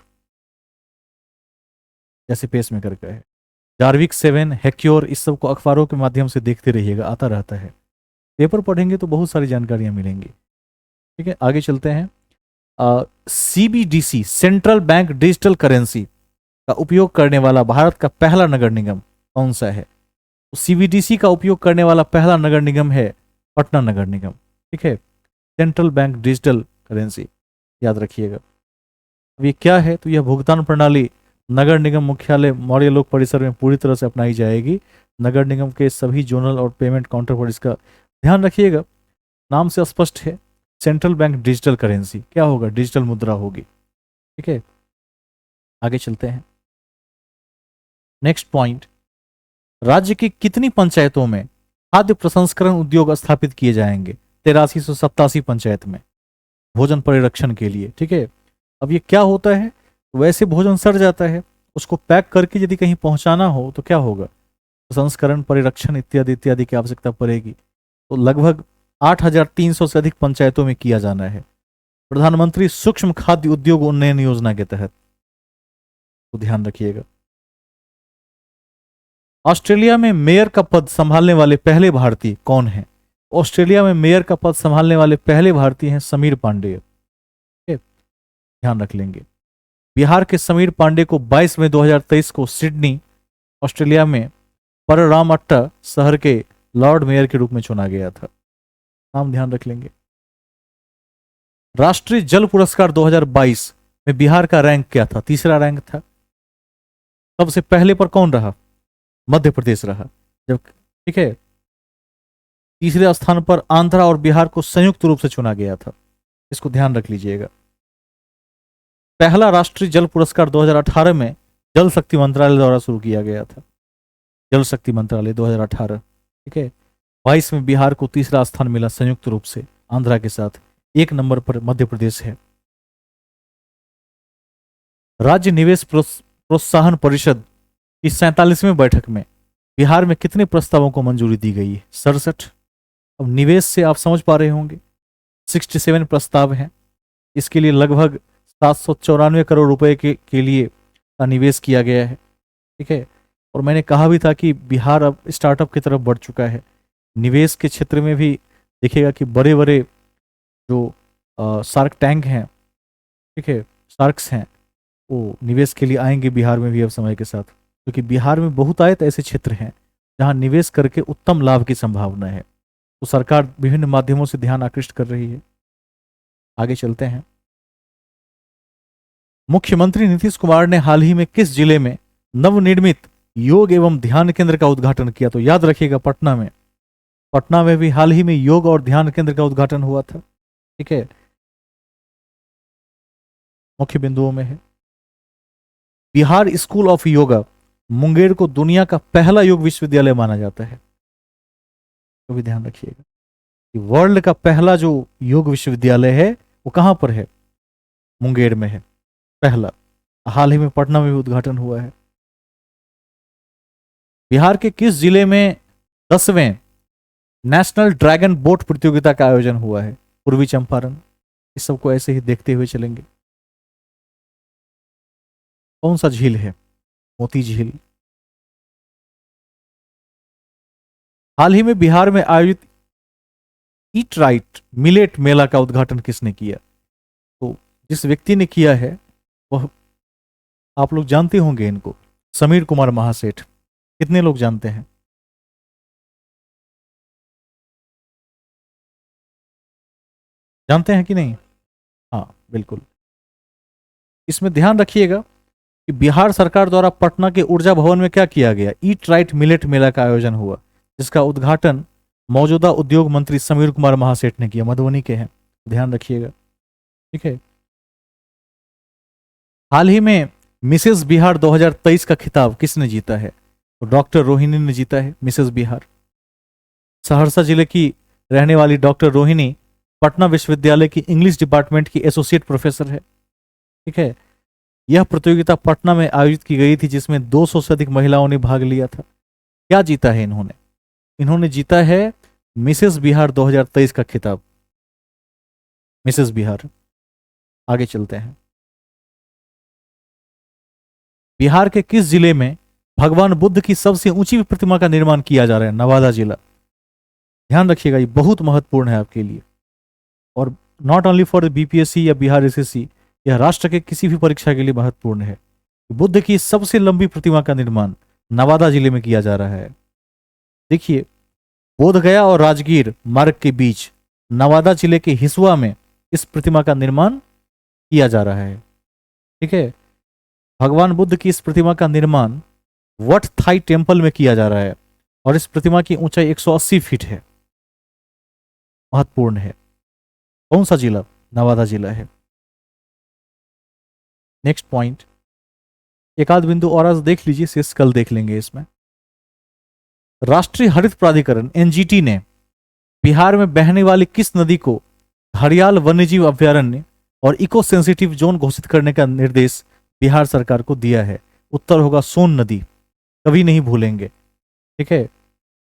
जैसे पेसमेकर का है। जार्विक 7, हेक्योर, इस सब को अखबारों के माध्यम से देखते रहिएगा, आता रहता है। पेपर पढ़ेंगे तो बहुत सारी जानकारियां मिलेंगी। ठीक है, आगे चलते हैं। CBDC, central bank digital currency का उपयोग करने वाला भारत का पहला नगर निगम कौन सा है? सीबीडीसी का उपयोग करने वाला पहला नगर निगम है पटना नगर निगम। ठीक है, सेंट्रल बैंक डिजिटल करेंसी, याद रखिएगा। अब ये क्या है, तो यह भुगतान प्रणाली नगर निगम मुख्यालय मौर्य लोक परिसर में पूरी तरह से अपनाई जाएगी। नगर निगम के सभी जोनल और पेमेंट काउंटर पर इसका ध्यान रखिएगा। नाम से स्पष्ट है, सेंट्रल बैंक डिजिटल करेंसी क्या होगा, डिजिटल मुद्रा होगी। ठीक है, आगे चलते हैं। नेक्स्ट पॉइंट, राज्य की कितनी पंचायतों में खाद्य प्रसंस्करण उद्योग स्थापित किए जाएंगे? 8387 पंचायत में, भोजन परिरक्षण के लिए। ठीक है, अब ये क्या होता है, वैसे भोजन सड़ जाता है, उसको पैक करके यदि कहीं पहुंचाना हो तो क्या होगा, प्रसंस्करण, परिरक्षण इत्यादि इत्यादि की आवश्यकता पड़ेगी। तो लगभग 8300 से अधिक पंचायतों में किया जाना है, प्रधानमंत्री सूक्ष्म खाद्य उद्योग उन्नयन योजना के तहत। तो ध्यान रखिएगा। ऑस्ट्रेलिया में मेयर का पद संभालने वाले पहले भारतीय कौन हैं? ऑस्ट्रेलिया में मेयर का पद संभालने वाले पहले भारतीय हैं समीर पांडेय। ध्यान रख लेंगे। बिहार के समीर पांडे को 22 मई 2023 को सिडनी, ऑस्ट्रेलिया में पररामअट्टा शहर के लॉर्ड मेयर के रूप में चुना गया था। नाम ध्यान रख लेंगे। राष्ट्रीय जल पुरस्कार 2022 में बिहार का रैंक क्या था? तीसरा रैंक था। सबसे पहले पर कौन रहा? मध्य प्रदेश रहा। जब, ठीक है, तीसरे स्थान पर आंध्रा और बिहार को संयुक्त रूप से चुना गया था। इसको ध्यान रख लीजिएगा। पहला राष्ट्रीय जल पुरस्कार 2018 में जल शक्ति मंत्रालय द्वारा शुरू किया गया था। जल शक्ति मंत्रालय 2018। ठीक है, 22 में बिहार को तीसरा स्थान मिला संयुक्त रूप से आंध्रा के साथ। 1 नंबर पर मध्य प्रदेश है। राज्य निवेश प्रोत्साहन परिषद की 47वीं बैठक में बिहार में कितने प्रस्तावों को मंजूरी दी गई है? 67। अब निवेश से आप समझ पा रहे होंगे, 67 प्रस्ताव हैं। इसके लिए लगभग 794 करोड़ रुपए के लिए का निवेश किया गया है। ठीक है, और मैंने कहा भी था कि बिहार अब स्टार्टअप की तरफ बढ़ चुका है। निवेश के क्षेत्र में भी देखिएगा कि बड़े बड़े जो शार्क टैंक हैं, ठीक है, शार्क्स हैं, वो निवेश के लिए आएंगे बिहार में भी अब समय के साथ, क्योंकि बिहार में बहुतायत ऐसे क्षेत्र हैं जहां निवेश करके उत्तम लाभ की संभावना है। तो सरकार विभिन्न माध्यमों से ध्यान आकृष्ट कर रही है। आगे चलते हैं। मुख्यमंत्री नीतीश कुमार ने हाल ही में किस जिले में नवनिर्मित योग एवं ध्यान केंद्र का उद्घाटन किया। तो याद रखिएगा पटना में भी हाल ही में योग और ध्यान केंद्र का उद्घाटन हुआ था। ठीक है, मुख्य बिंदुओं में है। बिहार स्कूल ऑफ योगा मुंगेर को दुनिया का पहला योग विश्वविद्यालय माना जाता है। तो भी ध्यान रखिएगा कि वर्ल्ड का पहला जो योग विश्वविद्यालय है वो कहां पर है? मुंगेर में है, पहला। हाल ही में पटना में भी उद्घाटन हुआ है। बिहार के किस जिले में 10वें नेशनल ड्रैगन बोट प्रतियोगिता का आयोजन हुआ है? पूर्वी चंपारण। इस सबको ऐसे ही देखते हुए चलेंगे। कौन सा झील है? मोती झील। हाल ही में बिहार में आयोजित ईट राइट मिलेट मेला का उद्घाटन किसने किया? तो जिस व्यक्ति ने किया है वह आप लोग जानते होंगे इनको, समीर कुमार महासेठ। कितने लोग जानते हैं? जानते हैं कि नहीं? हाँ बिल्कुल। इसमें ध्यान रखिएगा कि बिहार सरकार द्वारा पटना के ऊर्जा भवन में क्या किया गया? ईट राइट मिलेट मेला का आयोजन हुआ, जिसका उद्घाटन मौजूदा उद्योग मंत्री समीर कुमार महासेठ ने किया। मधुबनी के हैं, ध्यान रखिएगा। ठीक है। हाल ही में मिसेस बिहार 2023 का खिताब किसने जीता है? तो डॉक्टर रोहिणी ने जीता है, मिसेस बिहार। सहरसा जिले की रहने वाली डॉक्टर रोहिणी पटना विश्वविद्यालय की इंग्लिश डिपार्टमेंट की एसोसिएट प्रोफेसर है। ठीक है। यह प्रतियोगिता पटना में आयोजित की गई थी, जिसमें 200 से अधिक महिलाओं ने भाग लिया था। क्या जीता है इन्होंने? इन्होंने जीता है मिसेस बिहार 2023 का खिताब। मिसेस बिहार। आगे चलते हैं। बिहार के किस जिले में भगवान बुद्ध की सबसे ऊंची प्रतिमा का निर्माण किया जा रहा है? नवादा जिला। ध्यान रखिएगा, ये बहुत महत्वपूर्ण है आपके लिए, और नॉट ओनली फॉर बीपीएससी या बिहार एसएससी, यह राष्ट्र के किसी भी परीक्षा के लिए महत्वपूर्ण है। बुद्ध की सबसे लंबी प्रतिमा का निर्माण नवादा जिले में किया जा रहा है। देखिए, बोधगया और राजगीर मार्ग के बीच नवादा जिले के हिसुआ में इस प्रतिमा का निर्माण किया जा रहा है। ठीक है। भगवान बुद्ध की इस प्रतिमा का निर्माण वट थाई टेम्पल में किया जा रहा है, और इस प्रतिमा की ऊंचाई 180 फीट है। महत्वपूर्ण है। कौन सा जिला? नवादा जिला है। नेक्स्ट पॉइंट, एक आध बिंदु और आज देख लीजिए, शेष कल देख लेंगे। इसमें राष्ट्रीय हरित प्राधिकरण एनजीटी ने बिहार में बहने वाली किस नदी को घड़ियाल वन्यजीव अभ्यारण्य और इको सेंसिटिव जोन घोषित करने का निर्देश बिहार सरकार को दिया है? उत्तर होगा सोन नदी। कभी नहीं भूलेंगे। ठीक है।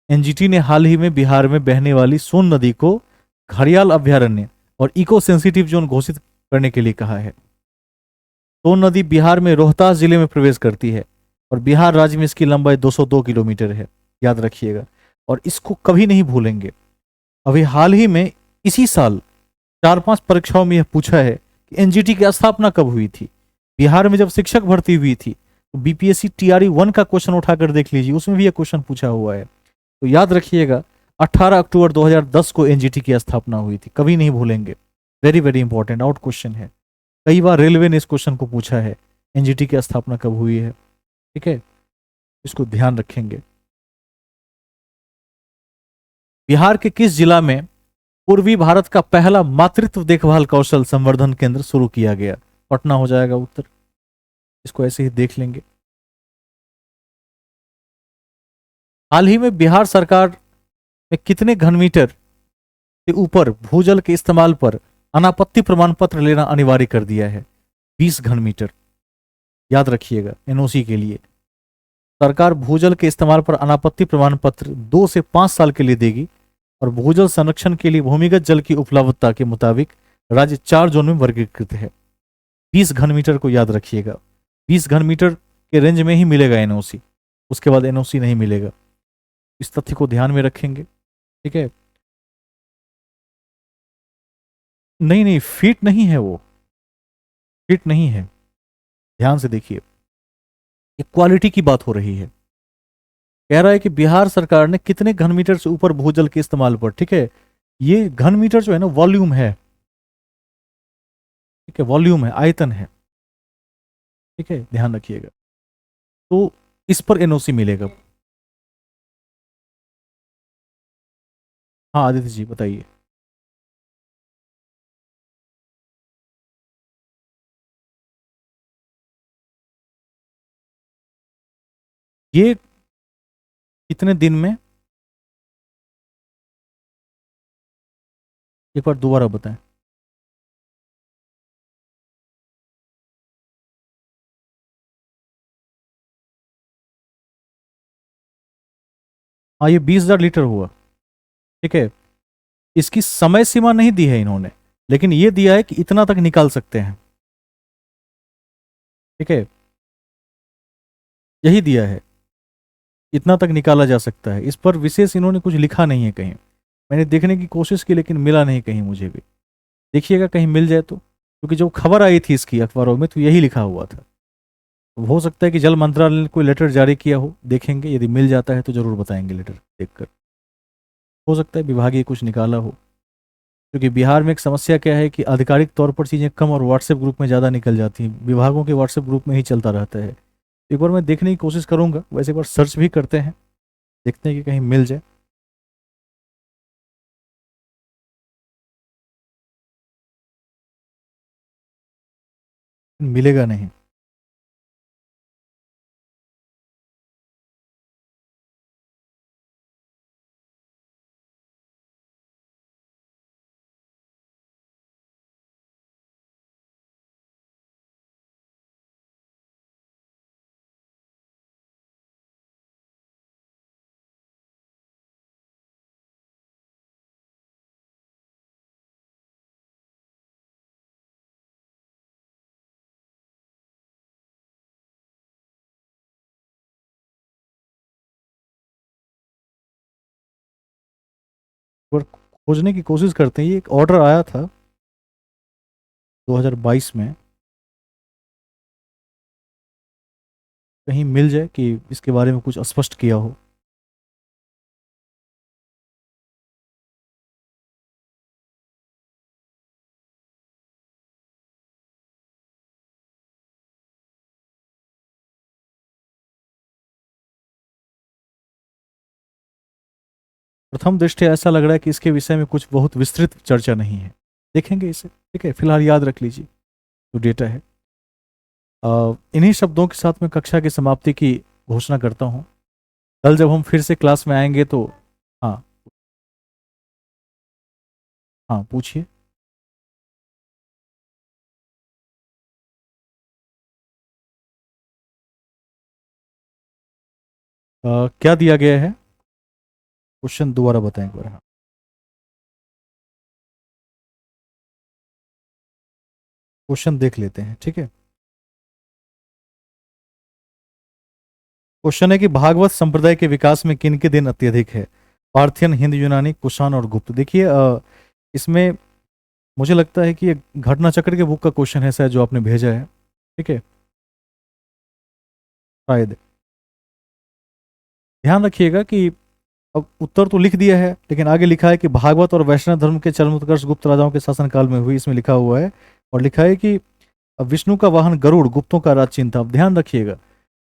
एनजीटी ने हाल ही में बिहार में बहने वाली सोन नदी को घड़ियाल अभ्यारण्य और इको सेंसिटिव जोन घोषित करने के लिए कहा है। सोन नदी बिहार में रोहतास जिले में प्रवेश करती है, और बिहार राज्य में इसकी लंबाई 202 किलोमीटर है। याद रखिएगा, और इसको कभी नहीं भूलेंगे। अभी हाल ही में इसी साल 4-5 परीक्षाओं में यह पूछा है कि एनजीटी की स्थापना कब हुई थी। बिहार में जब शिक्षक भर्ती हुई थी तो बीपीएससी टीआरई 1 का क्वेश्चन उठाकर देख लीजिए, उसमें भी यह क्वेश्चन पूछा हुआ है। तो याद रखिएगा, 18 अक्टूबर 2010 को एनजीटी की स्थापना हुई थी। कभी नहीं भूलेंगे। Very very important out question है। कई बार रेलवे ने इस क्वेश्चन को पूछा है, एनजीटी की स्थापना कब हुई है। ठीक है, इसको ध्यान रखेंगे। बिहार के किस जिला में पूर्वी भारत का पहला मातृत्व देखभाल कौशल संवर्धन केंद्र शुरू किया गया? पटना हो जाएगा उत्तर। इसको ऐसे ही देख लेंगे। हाल ही में बिहार सरकार ने कितने घनमीटर से ऊपर भूजल के इस्तेमाल पर अनापत्ति प्रमाण पत्र लेना अनिवार्य कर दिया है? 20 घनमीटर। याद रखिएगा, एनओसी के लिए सरकार भूजल के इस्तेमाल पर अनापत्ति प्रमाण पत्र 2 से 5 साल के लिए देगी, और भूजल संरक्षण के लिए भूमिगत जल की उपलब्धता के मुताबिक राज्य 4 जोन में वर्गीकृत है। 20 घनमीटर को याद रखिएगा। 20 घनमीटर के रेंज में ही मिलेगा एनओसी, उसके बाद एनओसी नहीं मिलेगा। इस तथ्य को ध्यान में रखेंगे। ठीक है। नहीं नहीं, फीट नहीं है, वो फीट नहीं है। ध्यान से देखिए, इक्वालिटी की बात हो रही है। कह रहा है कि बिहार सरकार ने कितने घनमीटर से ऊपर भूजल के इस्तेमाल पर। ठीक है, ये घनमीटर जो है ना, वॉल्यूम है। ठीक है, वॉल्यूम है, आयतन है। ठीक है, ध्यान रखिएगा। तो इस पर एनओसी मिलेगा। हाँ आदित्य जी बताइए। ये कितने दिन में, एक बार दोबारा बताएं। हाँ ये 20,000 लीटर हुआ। ठीक है, इसकी समय सीमा नहीं दी है इन्होंने, लेकिन ये दिया है कि इतना तक निकाल सकते हैं। ठीक है, यही दिया है, इतना तक निकाला जा सकता है। इस पर विशेष इन्होंने कुछ लिखा नहीं है कहीं। मैंने देखने की कोशिश की लेकिन मिला नहीं कहीं मुझे भी। देखिएगा कहीं मिल जाए तो, क्योंकि जो खबर आई थी इसकी अखबारों में तो यही लिखा हुआ था। तो हो सकता है कि जल मंत्रालय ने कोई लेटर जारी किया हो, देखेंगे यदि मिल जाता है तो जरूर बताएंगे लेटर देखकर। हो सकता है विभागीय कुछ निकाला हो, क्योंकि बिहार में एक समस्या क्या है कि आधिकारिक तौर पर चीज़ें कम और व्हाट्सएप ग्रुप में ज़्यादा निकल जाती हैं, विभागों के व्हाट्सएप ग्रुप में ही चलता रहता है। एक बार मैं देखने की कोशिश करूंगा, वैसे एक बार सर्च भी करते हैं, देखते हैं कि कहीं मिल जाए। मिलेगा नहीं। पर खोजने की कोशिश करते हैं। ये एक ऑर्डर आया था 2022 में, कहीं मिल जाए कि इसके बारे में कुछ स्पष्ट किया हो। प्रथम दृष्टया ऐसा लग रहा है कि इसके विषय में कुछ बहुत विस्तृत चर्चा नहीं है। देखेंगे इसे, ठीक है, फिलहाल याद रख लीजिए जो डेटा है। इन्हीं शब्दों के साथ मैं कक्षा की समाप्ति की घोषणा करता हूँ। कल जब हम फिर से क्लास में आएंगे तो, हाँ, हाँ पूछिए। क्या दिया गया है, क्वेश्चन दोबारा बताएं एक बार। हाँ, क्वेश्चन देख लेते हैं, ठीक है। क्वेश्चन है कि भागवत संप्रदाय के विकास में किन के दिन अत्यधिक है। पार्थियन, हिंद यूनानी, कुषाण और गुप्त। देखिए इसमें मुझे लगता है कि ये घटना चक्र के बुक का क्वेश्चन है शायद, जो आपने भेजा है। ठीक है, शायद। ध्यान रखिएगा कि अब उत्तर तो लिख दिया है, लेकिन आगे लिखा है कि भागवत और वैष्णव धर्म के चरमोत्कर्ष गुप्त राजाओं के शासनकाल में हुई, इसमें लिखा हुआ है। और लिखा है कि अब विष्णु का वाहन गरुड़ गुप्तों का राज चिन्ह था। अब ध्यान रखिएगा,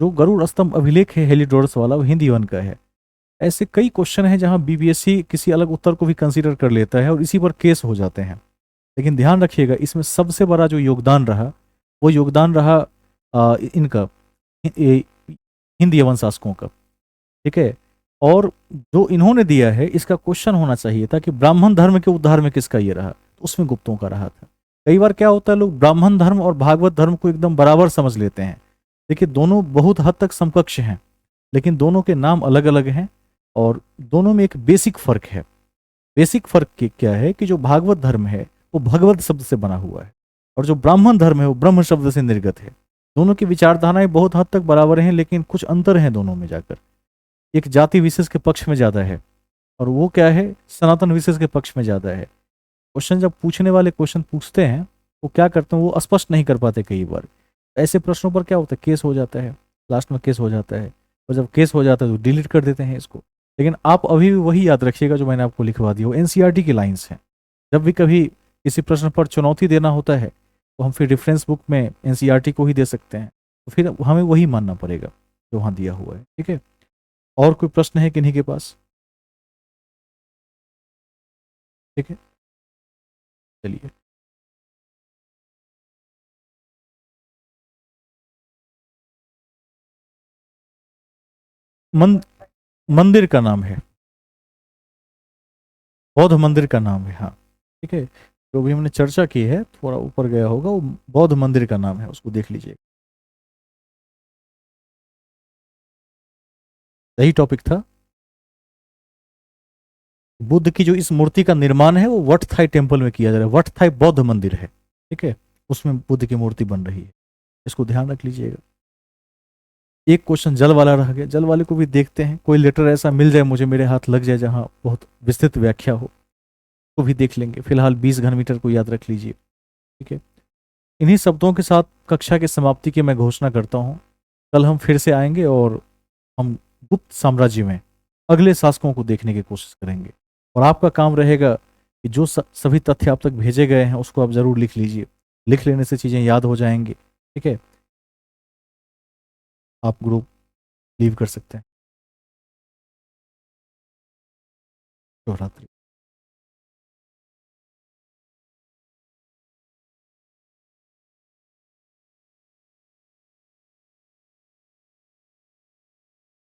जो गरुड़ स्तंभ अभिलेख है हेलिडोरस वाला, वो हिंदी वन का है। ऐसे कई क्वेश्चन हैं जहां बीबीएससी किसी अलग उत्तर को भी कंसीडर कर लेता है और इसी पर केस हो जाते हैं। लेकिन ध्यान रखिएगा, इसमें सबसे बड़ा जो योगदान रहा, वो योगदान रहा इनका, हि- हिंदी यवन शासकों का। ठीक है, और जो इन्होंने दिया है इसका क्वेश्चन होना चाहिए था कि ब्राह्मण धर्म के उद्धार में किसका ये रहा, तो उसमें गुप्तों का रहा था। कई बार क्या होता है, लोग ब्राह्मण धर्म और भागवत धर्म को एकदम बराबर समझ लेते हैं। देखिए दोनों बहुत हद तक समकक्ष हैं, लेकिन दोनों के नाम अलग अलग हैं, और दोनों में एक बेसिक फर्क है। बेसिक फर्क क्या है कि जो भागवत धर्म है वो भगवत शब्द से बना हुआ है, और जो ब्राह्मण धर्म है वो ब्रह्म शब्द से निर्गत है। दोनों की विचारधाराएं बहुत हद तक बराबर हैं, लेकिन कुछ अंतर हैं दोनों में जाकर। एक जाति विशेष के पक्ष में ज्यादा है, और वो क्या है, सनातन विशेष के पक्ष में ज्यादा है। क्वेश्चन जब पूछने वाले क्वेश्चन पूछते हैं, वो क्या करते हैं, वो स्पष्ट नहीं कर पाते कई बार। ऐसे प्रश्नों पर क्या होता है, केस हो जाता है, लास्ट में केस हो जाता है। और जब केस हो जाता है तो डिलीट कर देते हैं इसको। लेकिन आप अभी भी वही याद रखिएगा जो मैंने आपको लिखवा दिया, वो एनसीईआरटी की लाइन्स हैं। जब भी कभी किसी प्रश्न पर चुनौती देना होता है, तो हम फिर रेफरेंस बुक में एनसीईआरटी को ही दे सकते हैं, तो फिर हमें वही मानना पड़ेगा। जो वहां दिया हुआ है। ठीक है, और कोई प्रश्न है किन्हीं के पास? ठीक है, चलिए। मन, मंदिर का नाम है, बौद्ध मंदिर का नाम है, हाँ। ठीक है, जो भी हमने चर्चा की है थोड़ा ऊपर गया होगा, वो बौद्ध मंदिर का नाम है, उसको देख लीजिए। यही टॉपिक था। बुद्ध की जो इस मूर्ति का निर्माण है वो वट थाई टेम्पल में किया जा रहा है, वट थाई बौद्ध मंदिर है। ठीक है, उसमें बुद्ध की मूर्ति बन रही है, इसको ध्यान रख लीजिएगा। एक क्वेश्चन जल वाला रह गया, जल वाले को भी देखते हैं, कोई लेटर ऐसा मिल जाए मुझे, मेरे हाथ लग जाए जहां बहुत विस्तृत व्याख्या हो, तो भी देख लेंगे। फिलहाल 20 घन मीटर को याद रख लीजिए। ठीक है, इन्हीं शब्दों के साथ कक्षा की समाप्ति की मैं घोषणा करता हूँ। कल हम फिर से आएंगे और हम गुप्त साम्राज्य में अगले शासकों को देखने की कोशिश करेंगे। और आपका काम रहेगा कि जो सभी तथ्य आप तक भेजे गए हैं उसको आप जरूर लिख लीजिए, लिख लेने से चीज़ें याद हो जाएंगी। ठीक है, आप ग्रुप लीव कर सकते हैं। शुभ रात्रि।